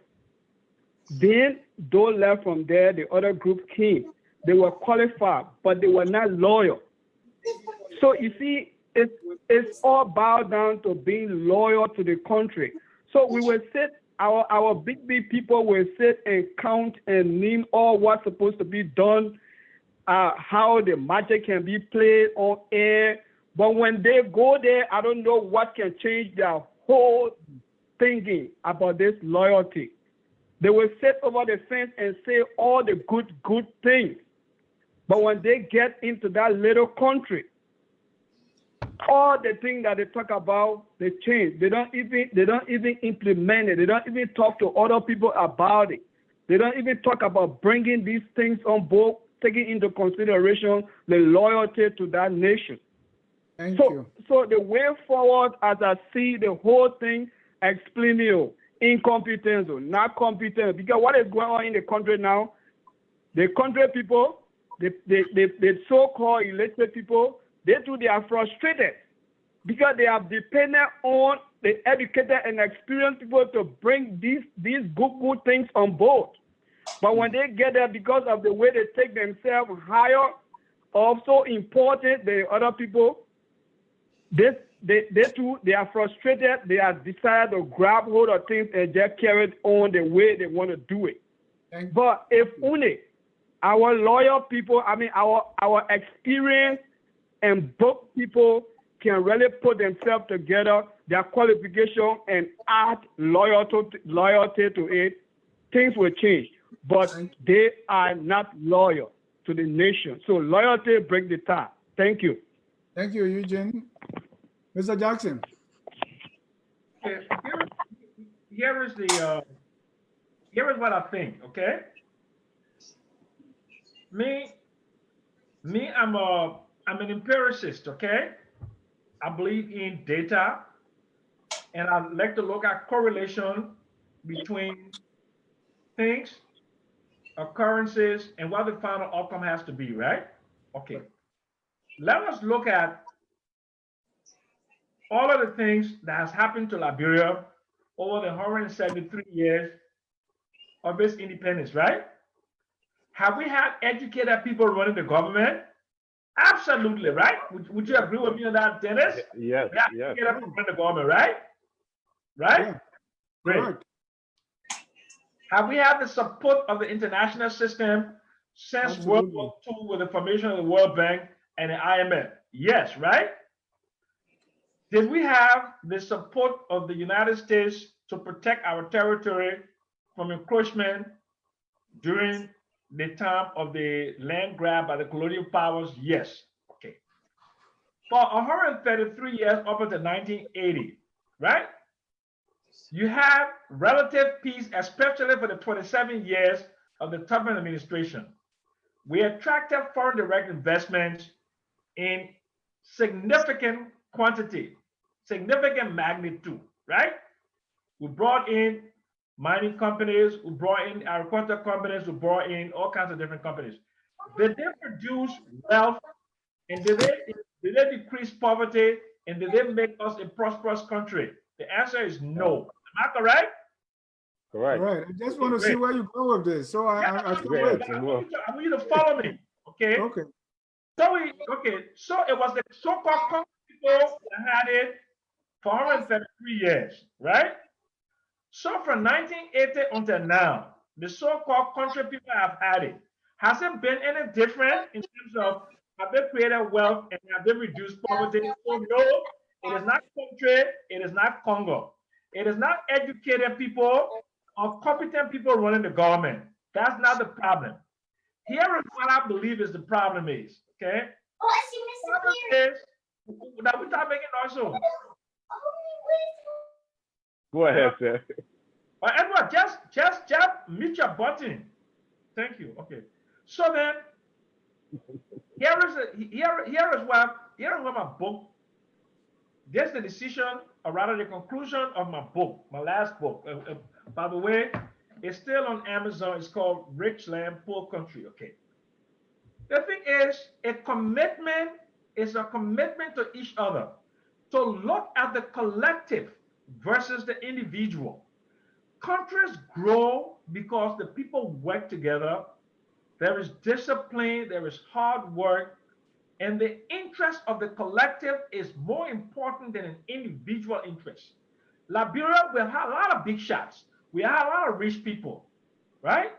Then Doe left from there, the other group came. They were qualified, but they were not loyal. So you see, it's all bound down to being loyal to the country. So we will sit, our big people will sit and count and name all what's supposed to be done, how the magic can be played on air. But when they go there, I don't know what can change their whole thinking about this loyalty. They will sit over the fence and say all the good things. But when they get into that little country, all the things that they talk about, they change. They don't even implement it. They don't even talk to other people about it. They don't even talk about bringing these things on board, taking into consideration the loyalty to that nation. Thank you. So the way forward, as I see the whole thing, explaining incompetence or not competence, because what is going on in the country now, the country people, the so-called elected people, they are frustrated because they are dependent on the educated and experienced people to bring these good things on board. But when they get there, because of the way they take themselves higher, also important than other people, they are frustrated. They are decided to grab hold of things and just carry it on the way they want to do it. But if only our loyal people, our experienced and book people can really put themselves together, their qualification, and add loyalty to it, things will change. But they are not loyal to the nation. So loyalty breaks the tie. Thank you. Thank you, Eugene. Mr. Jackson. Okay, here is what I think. Okay, me, I'm an empiricist. Okay, I believe in data, and I like to look at correlation between things, occurrences, and what the final outcome has to be. Right? Okay. Let us look at all of the things that has happened to Liberia over the 173 years of its independence, right? Have we had educated people running the government? Absolutely, right? Would you agree with me on that, Dennis? Yes, We yes. educated people running the government, right? Right? Yeah. Great. Correct. Have we had the support of the international system since World Absolutely. War II with the formation of the World Bank and the IMF? Yes, right? Did we have the support of the United States to protect our territory from encroachment during the time of the land grab by the colonial powers? Yes. Okay. For 133 years up until 1980, right? You had relative peace, especially for the 27 years of the Tubman administration. We attracted foreign direct investments in significant quantity, significant magnitude, right? We brought in mining companies, we brought in agricultural companies, we brought in all kinds of different companies. Did they produce wealth, and did they decrease poverty, and did they make us a prosperous country? The answer is no. Am I correct? Correct. All right. I just want to see where you go with this. So I can't Great. wait. I want you to follow me, okay? Okay. So it was the so-called country people that had it for 133 years, right? So from 1980 until now, the so-called country people have had it. Has it been any different in terms of have they created wealth and have they reduced poverty? So no, it is not country, it is not Congo. It is not educated people or competent people running the government. That's not the problem. Here is what I believe is the problem is, okay? The problem is that we start making also. Go ahead, sir. Edward, just mute your button. Thank you. Okay. So then, here is what my book. There's the decision, or rather the conclusion of my book, my last book. By the way, it's still on Amazon. It's called Rich Land, Poor Country. Okay. The thing is, a commitment is a commitment to each other to look at the collective versus the individual. Countries grow because the people work together. There is discipline, there is hard work, And the interest of the collective is more important than an individual interest. Liberia, we have a lot of big shots. We have a lot of rich people, right?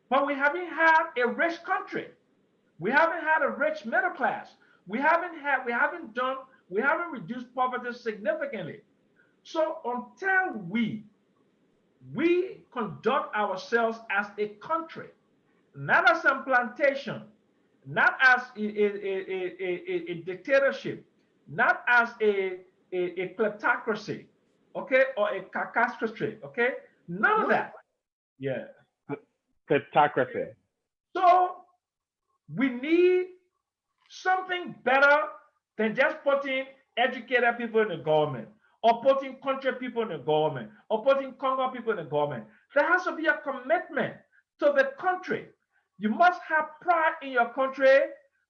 But we haven't had a rich country. We haven't had a rich middle class. We haven't reduced poverty significantly. So until we conduct ourselves as a country, not as a plantation, not as a dictatorship, not as a kleptocracy, okay, or a cacastrophe, okay? None of that. Yeah. Kleptocracy. So we need something better than just putting educated people in the government, or putting country people in the government, or putting Congo people in the government. There has to be a commitment to the country. You must have pride in your country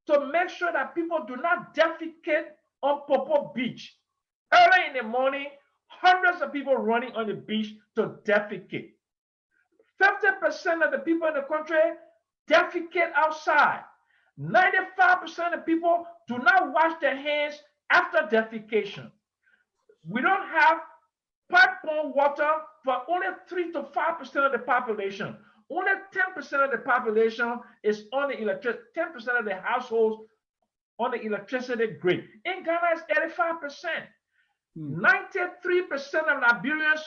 to make sure that people do not defecate on Popo Beach. Early in the morning, hundreds of people running on the beach to defecate. 50% of the people in the country defecate outside. 95% of people do not wash their hands after defecation. We don't have pipe-borne water for only 3 to 5% of the population. Only 10% of the population is on the electricity, 10% of the households on the electricity grid. In Ghana, it's 85%. 93% of Liberians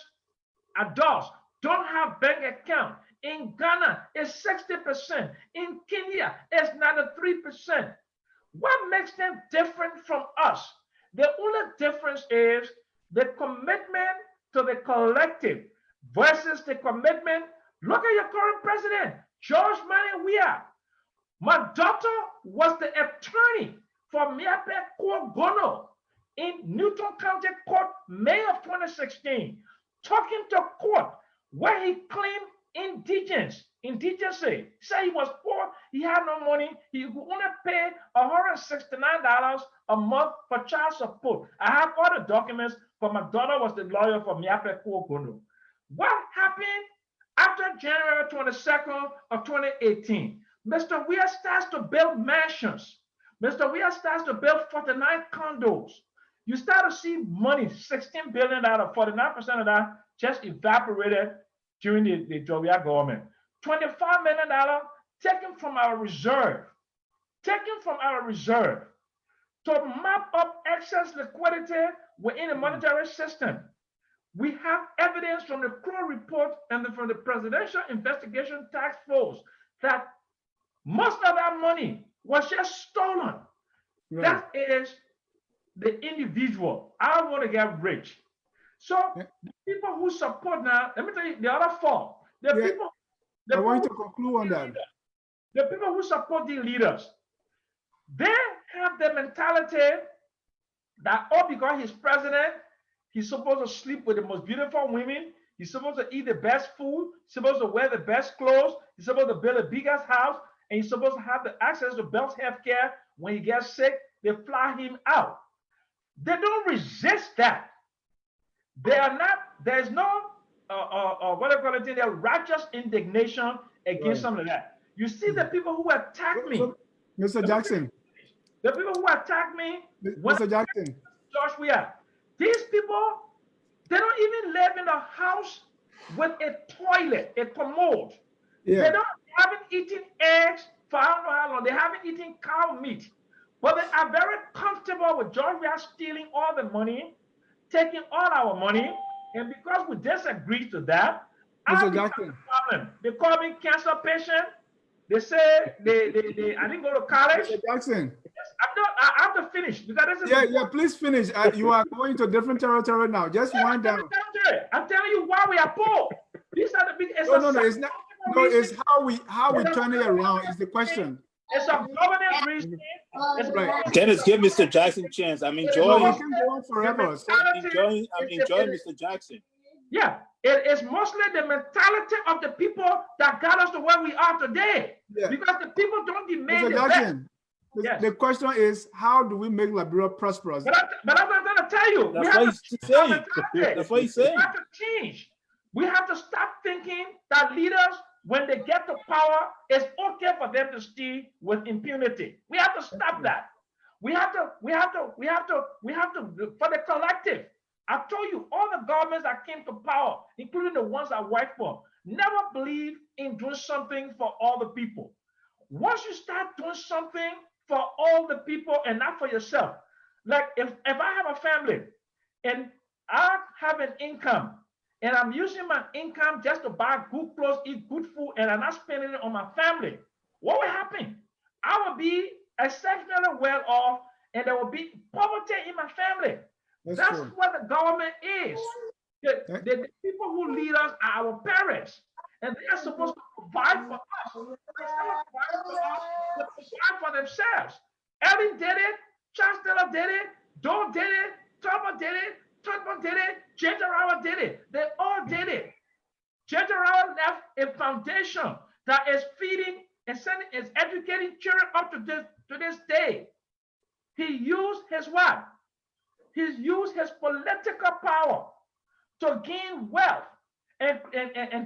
adults don't have bank account. In Ghana, it's 60%. In Kenya, it's 93%. What makes them different from us? The only difference is the commitment to the collective versus the commitment. Look at your current president, George Manneh Weah. My daughter was the attorney for Miape Gono in Newton County Court, May of 2016, talking to court where he claimed indigency. He said he was poor, he had no money, he could only pay $169 a month for child support. I have all the documents, but my daughter was the lawyer for Miape Gono. What happened after January 22nd of 2018? Mr. Weah starts to build mansions. Mr. Weah starts to build 49 condos. You start to see money, $16 billion, 49% of that just evaporated during the Jovial government. $25 million taken from our reserve, to map up excess liquidity within the monetary system. We have evidence from the Crow report and from the Presidential Investigation Task Force that most of that money was just stolen. Right. That is the individual. I want to get rich. So the people who support now, let me tell you the other four. I want you to conclude on that. The people who support the leaders, they have the mentality that, oh, because he's president, he's supposed to sleep with the most beautiful women. He's supposed to eat the best food. He's supposed to wear the best clothes. He's supposed to build the biggest house. And he's supposed to have the access to best health care. When he gets sick, they fly him out. They don't resist that. They are not, there's no, what do you call it, their righteous indignation against some of that. You see the people who attack me. Mr. Jackson. The people who attack me. Mr. Jackson. George Weah. These people, they don't even live in a house with a toilet, a commode. Yeah. They haven't eaten eggs for I don't know how long. They haven't eaten cow meat. But they are very comfortable with George Weah stealing all the money, taking all our money. And because we disagree to that, Mr. Jackson. They call me cancer patient. They say they I didn't go to college. Mr. Jackson. I have to finish because this is please finish. You are going to different territory now. Just wind down. I'm telling you why we are poor. These are the big. No, it's not. No, it's how we turn it around is the question. It's a governance reason. Right. Dennis, give Mr. Jackson a chance. I'm enjoying. No, can go on forever. I'm enjoying Mr. Jackson. Yeah, it is mostly the mentality of the people that got us to where we are today. Yeah. Because the people don't demand Mr. Jackson, the question is, how do we make Liberia prosperous? But I'm not going to tell you. That's what he's saying. That's what he's saying. We have to change. We have to stop thinking that leaders, when they get to power, it's okay for them to steal with impunity. We have to stop that. We have to, for the collective. I told you, all the governments that came to power, including the ones I work for, never believed in doing something for all the people. Once you start doing something for all the people and not for yourself, like if I have a family and I have an income and I'm using my income just to buy good clothes, eat good food, and I'm not spending it on my family, what will happen? I will be exceptionally well off and there will be poverty in my family. That's what the government is. The people who lead us are our parents, and they are supposed to provide for us. Instead of providing for us, they provide for themselves. Ellen did it, Charles Taylor did it, Doe did it, Tubman did it, Tubman did it, Ginger Howard did it. They all did it. Ginger Howard left a foundation that is feeding and sending, is educating children up to this day. He used his what? He's used his political power to gain wealth and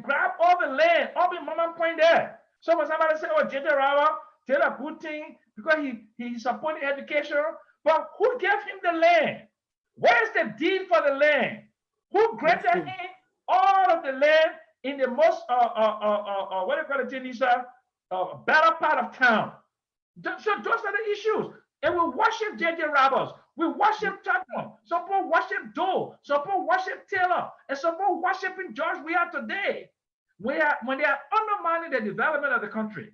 grab all the land, all the mama point there. So when somebody say, oh, Ginger Howard did a good thing because he supported education, but who gave him the land? Where's the deed for the land? Who granted him all of the land in the most, what do you call it, Janisa, better part of town? So those are the issues. And we worship J.J. Roberts. We worship Tubman. Some people worship Doe. Some people worship Taylor. And some people worshiping George we are today. When they are undermining the development of the country.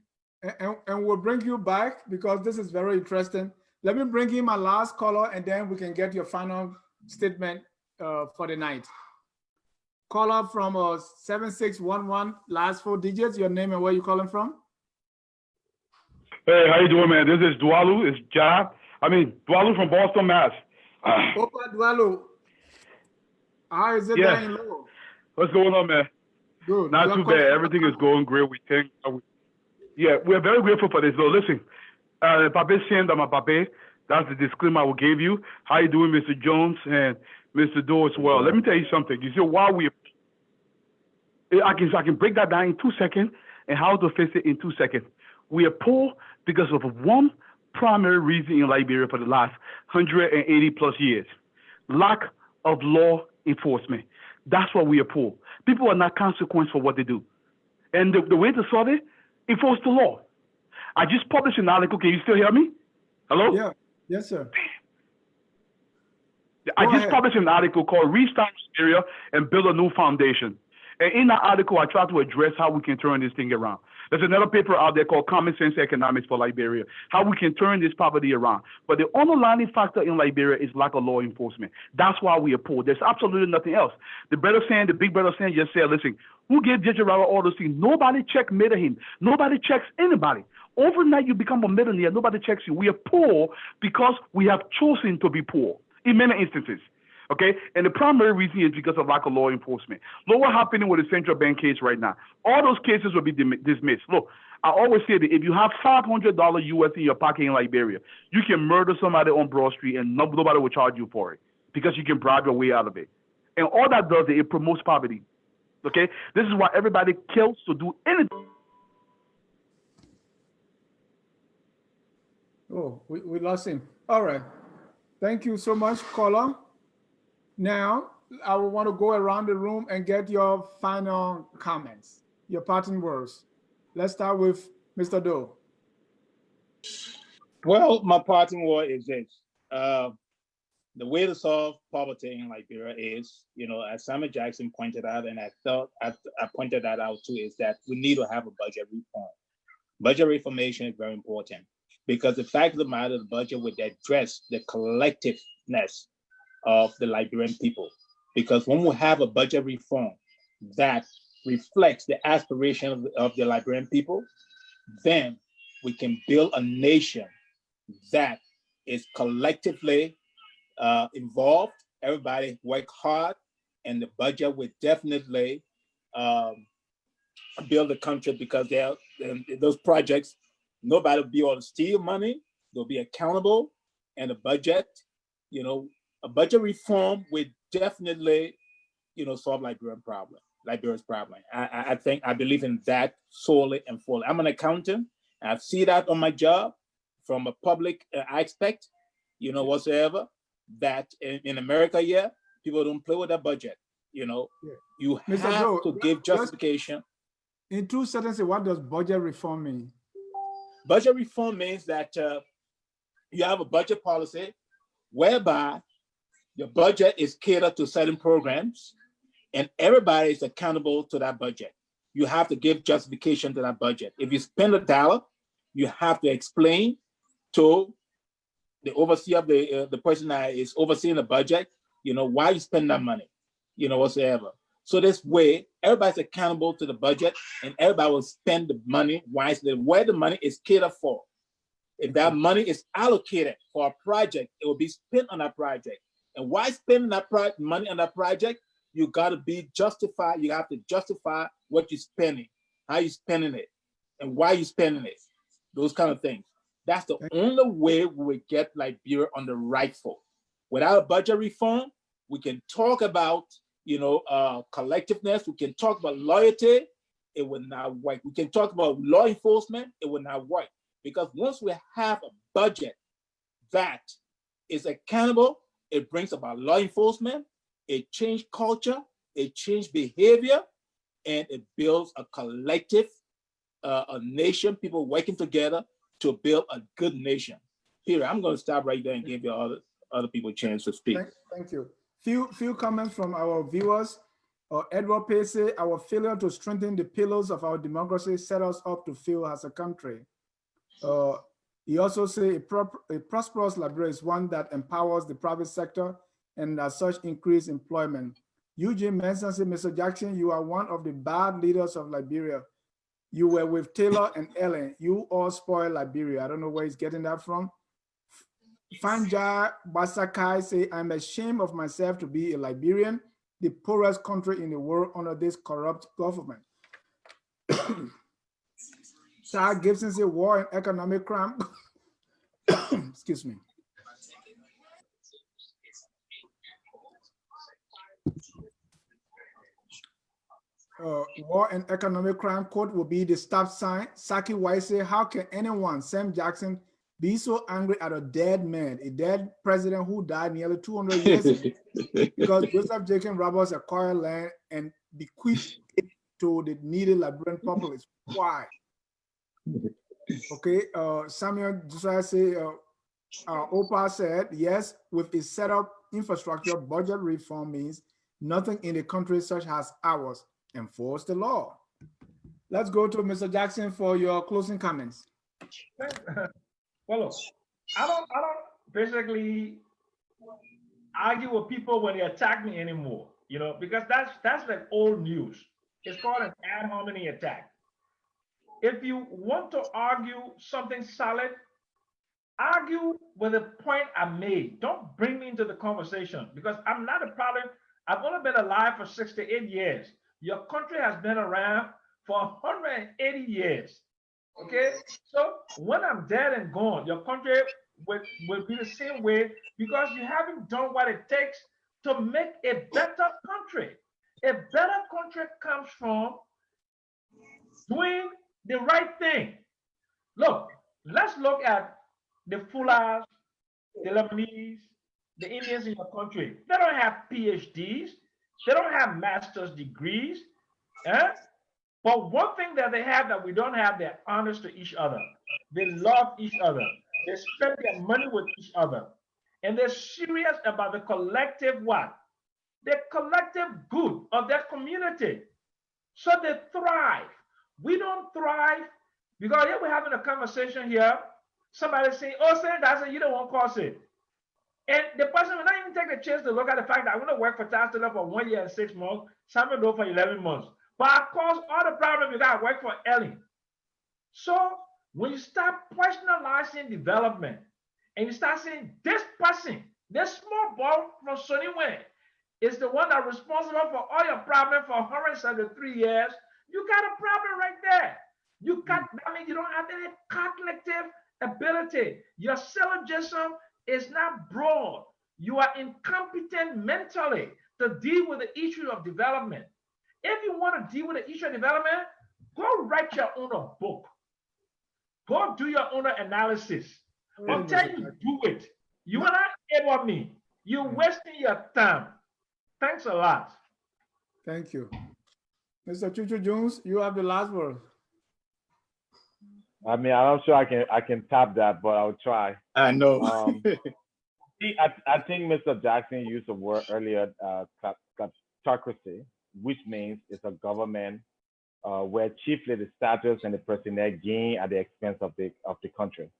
And we'll bring you back because this is very interesting. Let me bring in my last caller and then we can get your final statement for the night. Caller from 7611, last 4 digits, your name and where you calling from? Hey, how you doing, man? This is Dwalu. It's Dwalu from Boston, Mass. Opa Dwalu. How is it there in Lowell? What's going on, man? Good. Not too bad. Everything is going great. We're very grateful for this. So listen, Pape Sienda, my Pape, that's the disclaimer I will give you. How you doing, Mr. Jones and Mr. Doe as well? Let me tell you something. You see, I can break that down in 2 seconds and how to fix it in 2 seconds. We are poor because of one primary reason in Liberia for the last 180 plus years: lack of law enforcement. That's why we are poor. People are not consequence for what they do. And the way to solve it, enforce the law. I just published an article. Can you still hear me? Hello? Yeah. Yes, sir. I just published an article called Restart Liberia and Build a New Foundation. And in that article, I try to address how we can turn this thing around. There's another paper out there called Common Sense Economics for Liberia, how we can turn this poverty around. But the underlying factor in Liberia is lack of law enforcement. That's why we are poor. There's absolutely nothing else. The big brother saying just said, listen, who gave J.J. Rara all those things? Nobody checkmated him. Nobody checks anybody. Overnight, you become a millionaire. Nobody checks you. We are poor because we have chosen to be poor in many instances. Okay, and the primary reason is because of lack of law enforcement. Look what's happening with the central bank case right now. All those cases will be dismissed. Look, I always say that if you have $500 US in your pocket in Liberia, you can murder somebody on Broad Street and nobody will charge you for it because you can bribe your way out of it. And all that does is it promotes poverty. Okay, this is why everybody kills to do anything. Oh, we lost him. All right. Thank you so much, caller. Now, I will want to go around the room and get your final comments, your parting words. Let's start with Mr. Doe. Well, my parting word is this. The way to solve poverty in Liberia is, as Samuel Jackson pointed out, and I pointed that out too, is that we need to have a budget reform. Budget reformation is very important because the fact of the matter, the budget would address the collectiveness of the Liberian people. Because when we have a budget reform that reflects the aspiration of the Liberian people, then we can build a nation that is collectively involved. Everybody work hard, and the budget will definitely build the country because those projects, nobody will be able to steal money. They'll be accountable, and the budget, a budget reform would definitely, solve Liberia's problem. I believe in that solely and fully. I'm an accountant. I see that on my job from a public aspect, you know, whatsoever, that in America, yeah, people don't play with that budget. You know, you Mr. have Joe, to give justification. In two sentences, what does budget reform mean? Budget reform means that you have a budget policy whereby your budget is catered to certain programs and everybody is accountable to that budget. You have to give justification to that budget. If you spend $1, you have to explain to the overseer of the person that is overseeing the budget, you know, why you spend that money, you know, whatsoever. So this way, everybody's accountable to the budget and everybody will spend the money wisely, where the money is catered for. If that money is allocated for a project, it will be spent on that project. And why spending that money on that project? You got to be justified. You have to justify what you're spending, how you're spending it, and why you're spending it. Those kind of things. That's the only way we will get Liberia on the right foot. Without a budget reform, we can talk about, you know, collectiveness. We can talk about loyalty. It will not work. We can talk about law enforcement. It will not work. Because once we have a budget that is accountable, it brings about law enforcement, it changes culture, it changes behavior, and it builds a collective, a nation, people working together to build a good nation. Peter, I'm going to stop right there and give you other people a chance to speak. Thank you. Few comments from our viewers. Edward Pace, our failure to strengthen the pillars of our democracy set us up to fail as a country. He also says a prosperous Liberia is one that empowers the private sector and as such increase employment. Eugene Manson said, Mr. Jackson, you are one of the bad leaders of Liberia. You were with Taylor and Ellen. You all spoiled Liberia. I don't know where he's getting that from. Fanja Basakai say, I'm ashamed of myself to be a Liberian, the poorest country in the world under this corrupt government. Sarah Gibson said, war and economic crime. Excuse me. War and economic crime quote will be the stop sign. Saki White say, how can anyone, Sam Jackson, be so angry at a dead man, a dead president who died nearly 200 years ago because Joseph Jacob Roberts acquired land and bequeathed it to the needy Liberian populace? Why? Okay, Samuel Josiah say, Opa said, yes, with its set up infrastructure, budget reform means nothing in the country such as ours. Enforce the law. Let's go to Mr. Jackson for your closing comments. Well, look, I don't basically argue with people when they attack me anymore, you know, because that's like old news. It's called an ad hominem attack. If you want to argue something solid, argue with the point I made. Don't bring me into the conversation because I'm not a problem. I've only been alive for 68 years. Your country has been around for 180 years. Okay, so when I'm dead and gone, your country will be the same way because you haven't done what it takes to make a better country. A better country comes from doing the right thing. Look, let's look at the Fulahs, the Lebanese, the Indians in your country. They don't have PhDs. They don't have master's degrees. But one thing that they have that we don't have, they're honest to each other. They love each other. They spend their money with each other. And they're serious about the collective what? The collective good of their community. So they thrive. We don't thrive because here we're having a conversation here. Somebody saying, oh, Senator, you don't want to cause it. And the person will not even take the chance to look at the fact that I'm going to work for Chancellor for 1 year and 6 months, some will do for 11 months. But I cause all the problems because I work for Ellen. So when you start personalizing development and you start saying this person, this small boy from Sonny Wayne is the one that's responsible for all your problems for 173 years, you got a problem right there. You got, I mean, you don't have any cognitive ability. Your syllogism is not broad. You are incompetent mentally to deal with the issue of development. If you want to deal with the issue of development, go write your own book. Go do your own analysis. Until you do it, You are not able me. You're wasting your time. Thanks a lot. Thank you. Mr. Chuchu Jones, you have the last word. I mean, I'm not sure I can tap that, but I'll try. I know. I think Mr. Jackson used a word earlier, kleptocracy, which means it's a government where chiefly the status and the personnel gain at the expense of the country.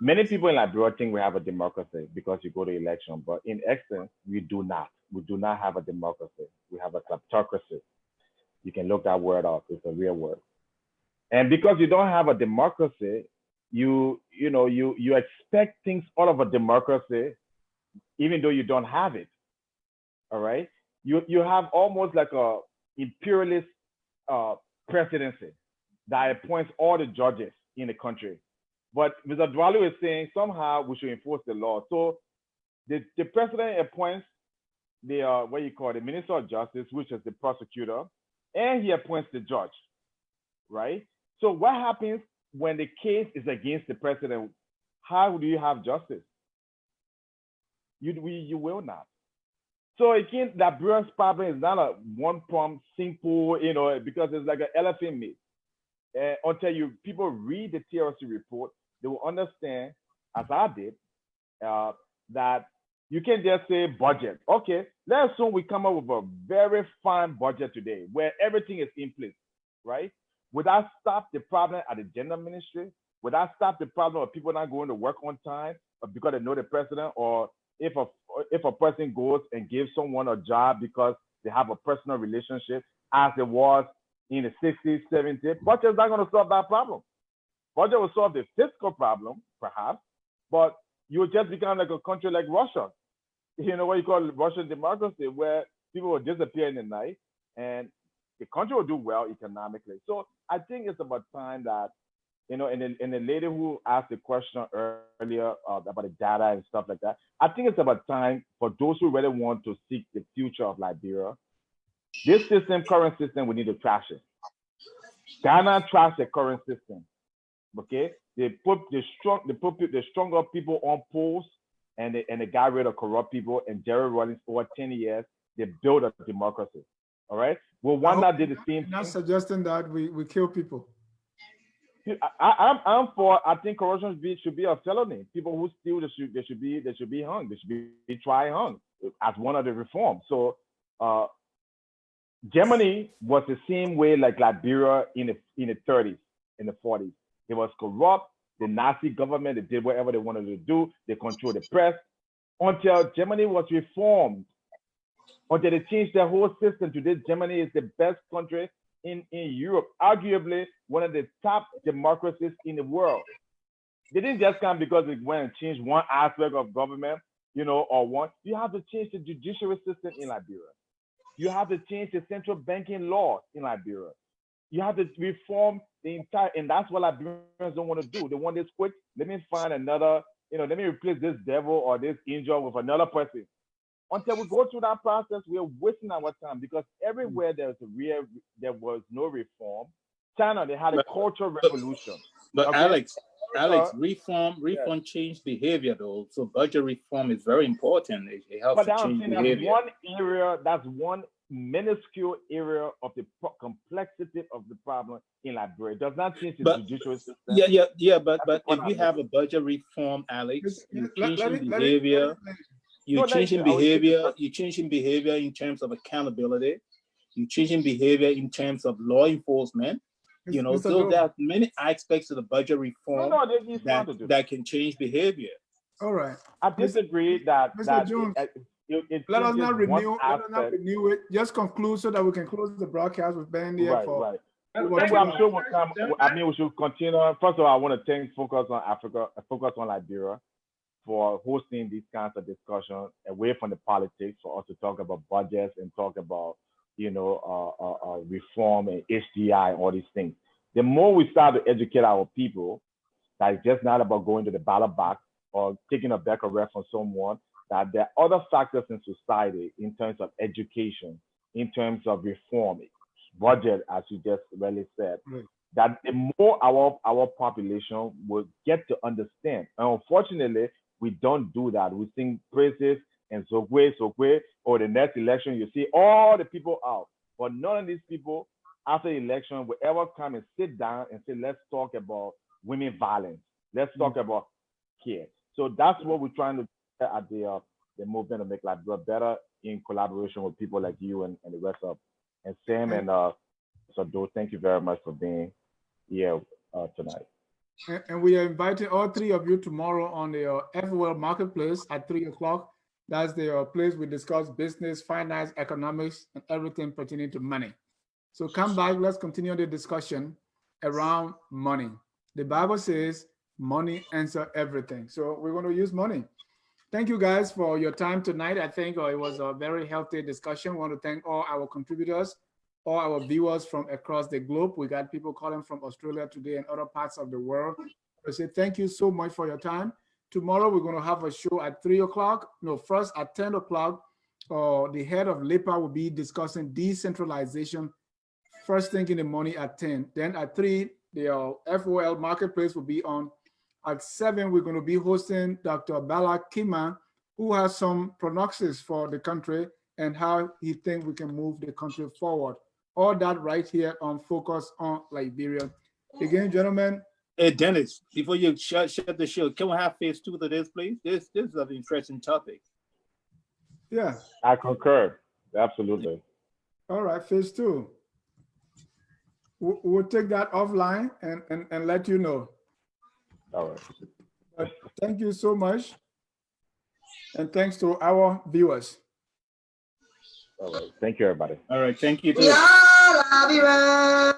Many people in Liberia think we have a democracy because you go to election, but in essence, we do not. We do not have a democracy. We have a kleptocracy. You can look that word up. It's a real word. And because you don't have a democracy, you expect things out of a democracy, even though you don't have it. All right. You have almost like a imperialist presidency that appoints all the judges in the country. But Mr. Dwalu is saying somehow we should enforce the law. So the president appoints the the Minister of Justice, which is the prosecutor, and he appoints the judge, right? So what happens when the case is against the president? How do you have justice? You will not. So again, that Liberia's problem is not a one-prompt, simple, because it's like an elephant meat. Until people read the TRC report, they will understand, as I did, that you can't just say budget. Okay, let's assume we come up with a very fine budget today where everything is in place, right? Would that stop the problem at the gender ministry? Would that stop the problem of people not going to work on time because they know the president? Or if a person goes and gives someone a job because they have a personal relationship, as it was in the 60s, 70s, budget is not going to solve that problem. Budget will solve the fiscal problem, perhaps, but you will just become like a country like Russia. What you call Russian democracy, where people will disappear in the night and the country will do well economically. So I think it's about time that, and the lady who asked the question earlier about the data and stuff like that, I think it's about time for those who really want to seek the future of Liberia. This current system, we need to trash it. Ghana trashed the current system. Okay, they put the stronger people on posts, and they got rid of corrupt people. And Jerry Rawlings, over 10 years, they built a democracy. All right. Well, Rwanda did the same thing. Not suggesting that we kill people. I'm for. I think corruption should be a felony. People who steal, they should be hung. They should be tried hung as one of the reforms. So Germany was the same way like Liberia in the 30s, in the 40s. It was corrupt. The Nazi government, they did whatever they wanted to do. They controlled the press until Germany was reformed. Until they changed their whole system. Today, Germany is the best country in Europe, arguably one of the top democracies in the world. They didn't just come because they went and changed one aspect of government, or one. You have to change the judiciary system in Liberia. You have to change the central banking laws in Liberia. You have to reform the entire, and that's what Liberians don't want to do. They want this quick. Let me find another, let me replace this devil or this angel with another person. Until we go through that process, we are wasting our time because everywhere there was no reform. China, they had a cultural revolution. But okay? Alex, reform changed behavior though. So budget reform is very important. It helps to change behavior. That's one minuscule area of the complexity of the problem in Liberia. It does not change the judicial system. Yeah. But if you have a budget reform, Alex, you're changing behavior. You're changing behavior. You're changing behavior in terms of accountability. You're changing behavior in terms of law enforcement. So there are many aspects of the budget reform that can change behavior. All right. I disagree that Mr. Jones, let us not renew it. Just conclude so that we can close the broadcast with Ben there. Right. I'm sure we'll come. We should continue. First of all, I want to thank Focus on Africa, Focus on Liberia, for hosting these kinds of discussions away from the politics, for us to talk about budgets and talk about, reform and HDI and all these things. The more we start to educate our people, that it's just not about going to the ballot box or taking a back arrest from someone, that there are other factors in society in terms of education, in terms of reform, budget, as you just really said, that the more our population will get to understand. And unfortunately, we don't do that. We sing praises and so or the next election, you see all the people out. But none of these people, after the election, will ever come and sit down and say, let's talk about women violence. Let's talk about kids. So that's what we're trying to do at the movement to make Liberia better in collaboration with people like you and the rest of. And Sam and so thank you very much for being here tonight. And we are inviting all three of you tomorrow on the FOL Marketplace at 3 o'clock. That's the place we discuss business, finance, economics, and everything pertaining to money. So come back, let's continue the discussion around money. The Bible says money answers everything. So we're going to use money. Thank you guys for your time tonight. I think it was a very healthy discussion. We want to thank all our contributors, all our viewers from across the globe. We got people calling from Australia today and other parts of the world. I say thank you so much for your time. Tomorrow we're going to have a show at 3 o'clock. No, first at 10 o'clock. The head of LIPA will be discussing decentralization. First thing in the morning at 10. Then at 3, the FOL Marketplace will be on. At 7, we're going to be hosting Dr. Bala Kima, who has some prognosis for the country and how he thinks we can move the country forward. All that right here on Focus on Liberia. Again, gentlemen. Hey, Dennis, before you shut the show, can we have phase 2 to this, please? This is an interesting topic. Yeah. I concur. Absolutely. All right, phase 2. We'll take that offline and let you know. All right. But thank you so much. And thanks to our viewers. All right. Thank you, everybody. All right. Thank you. Too. Yeah,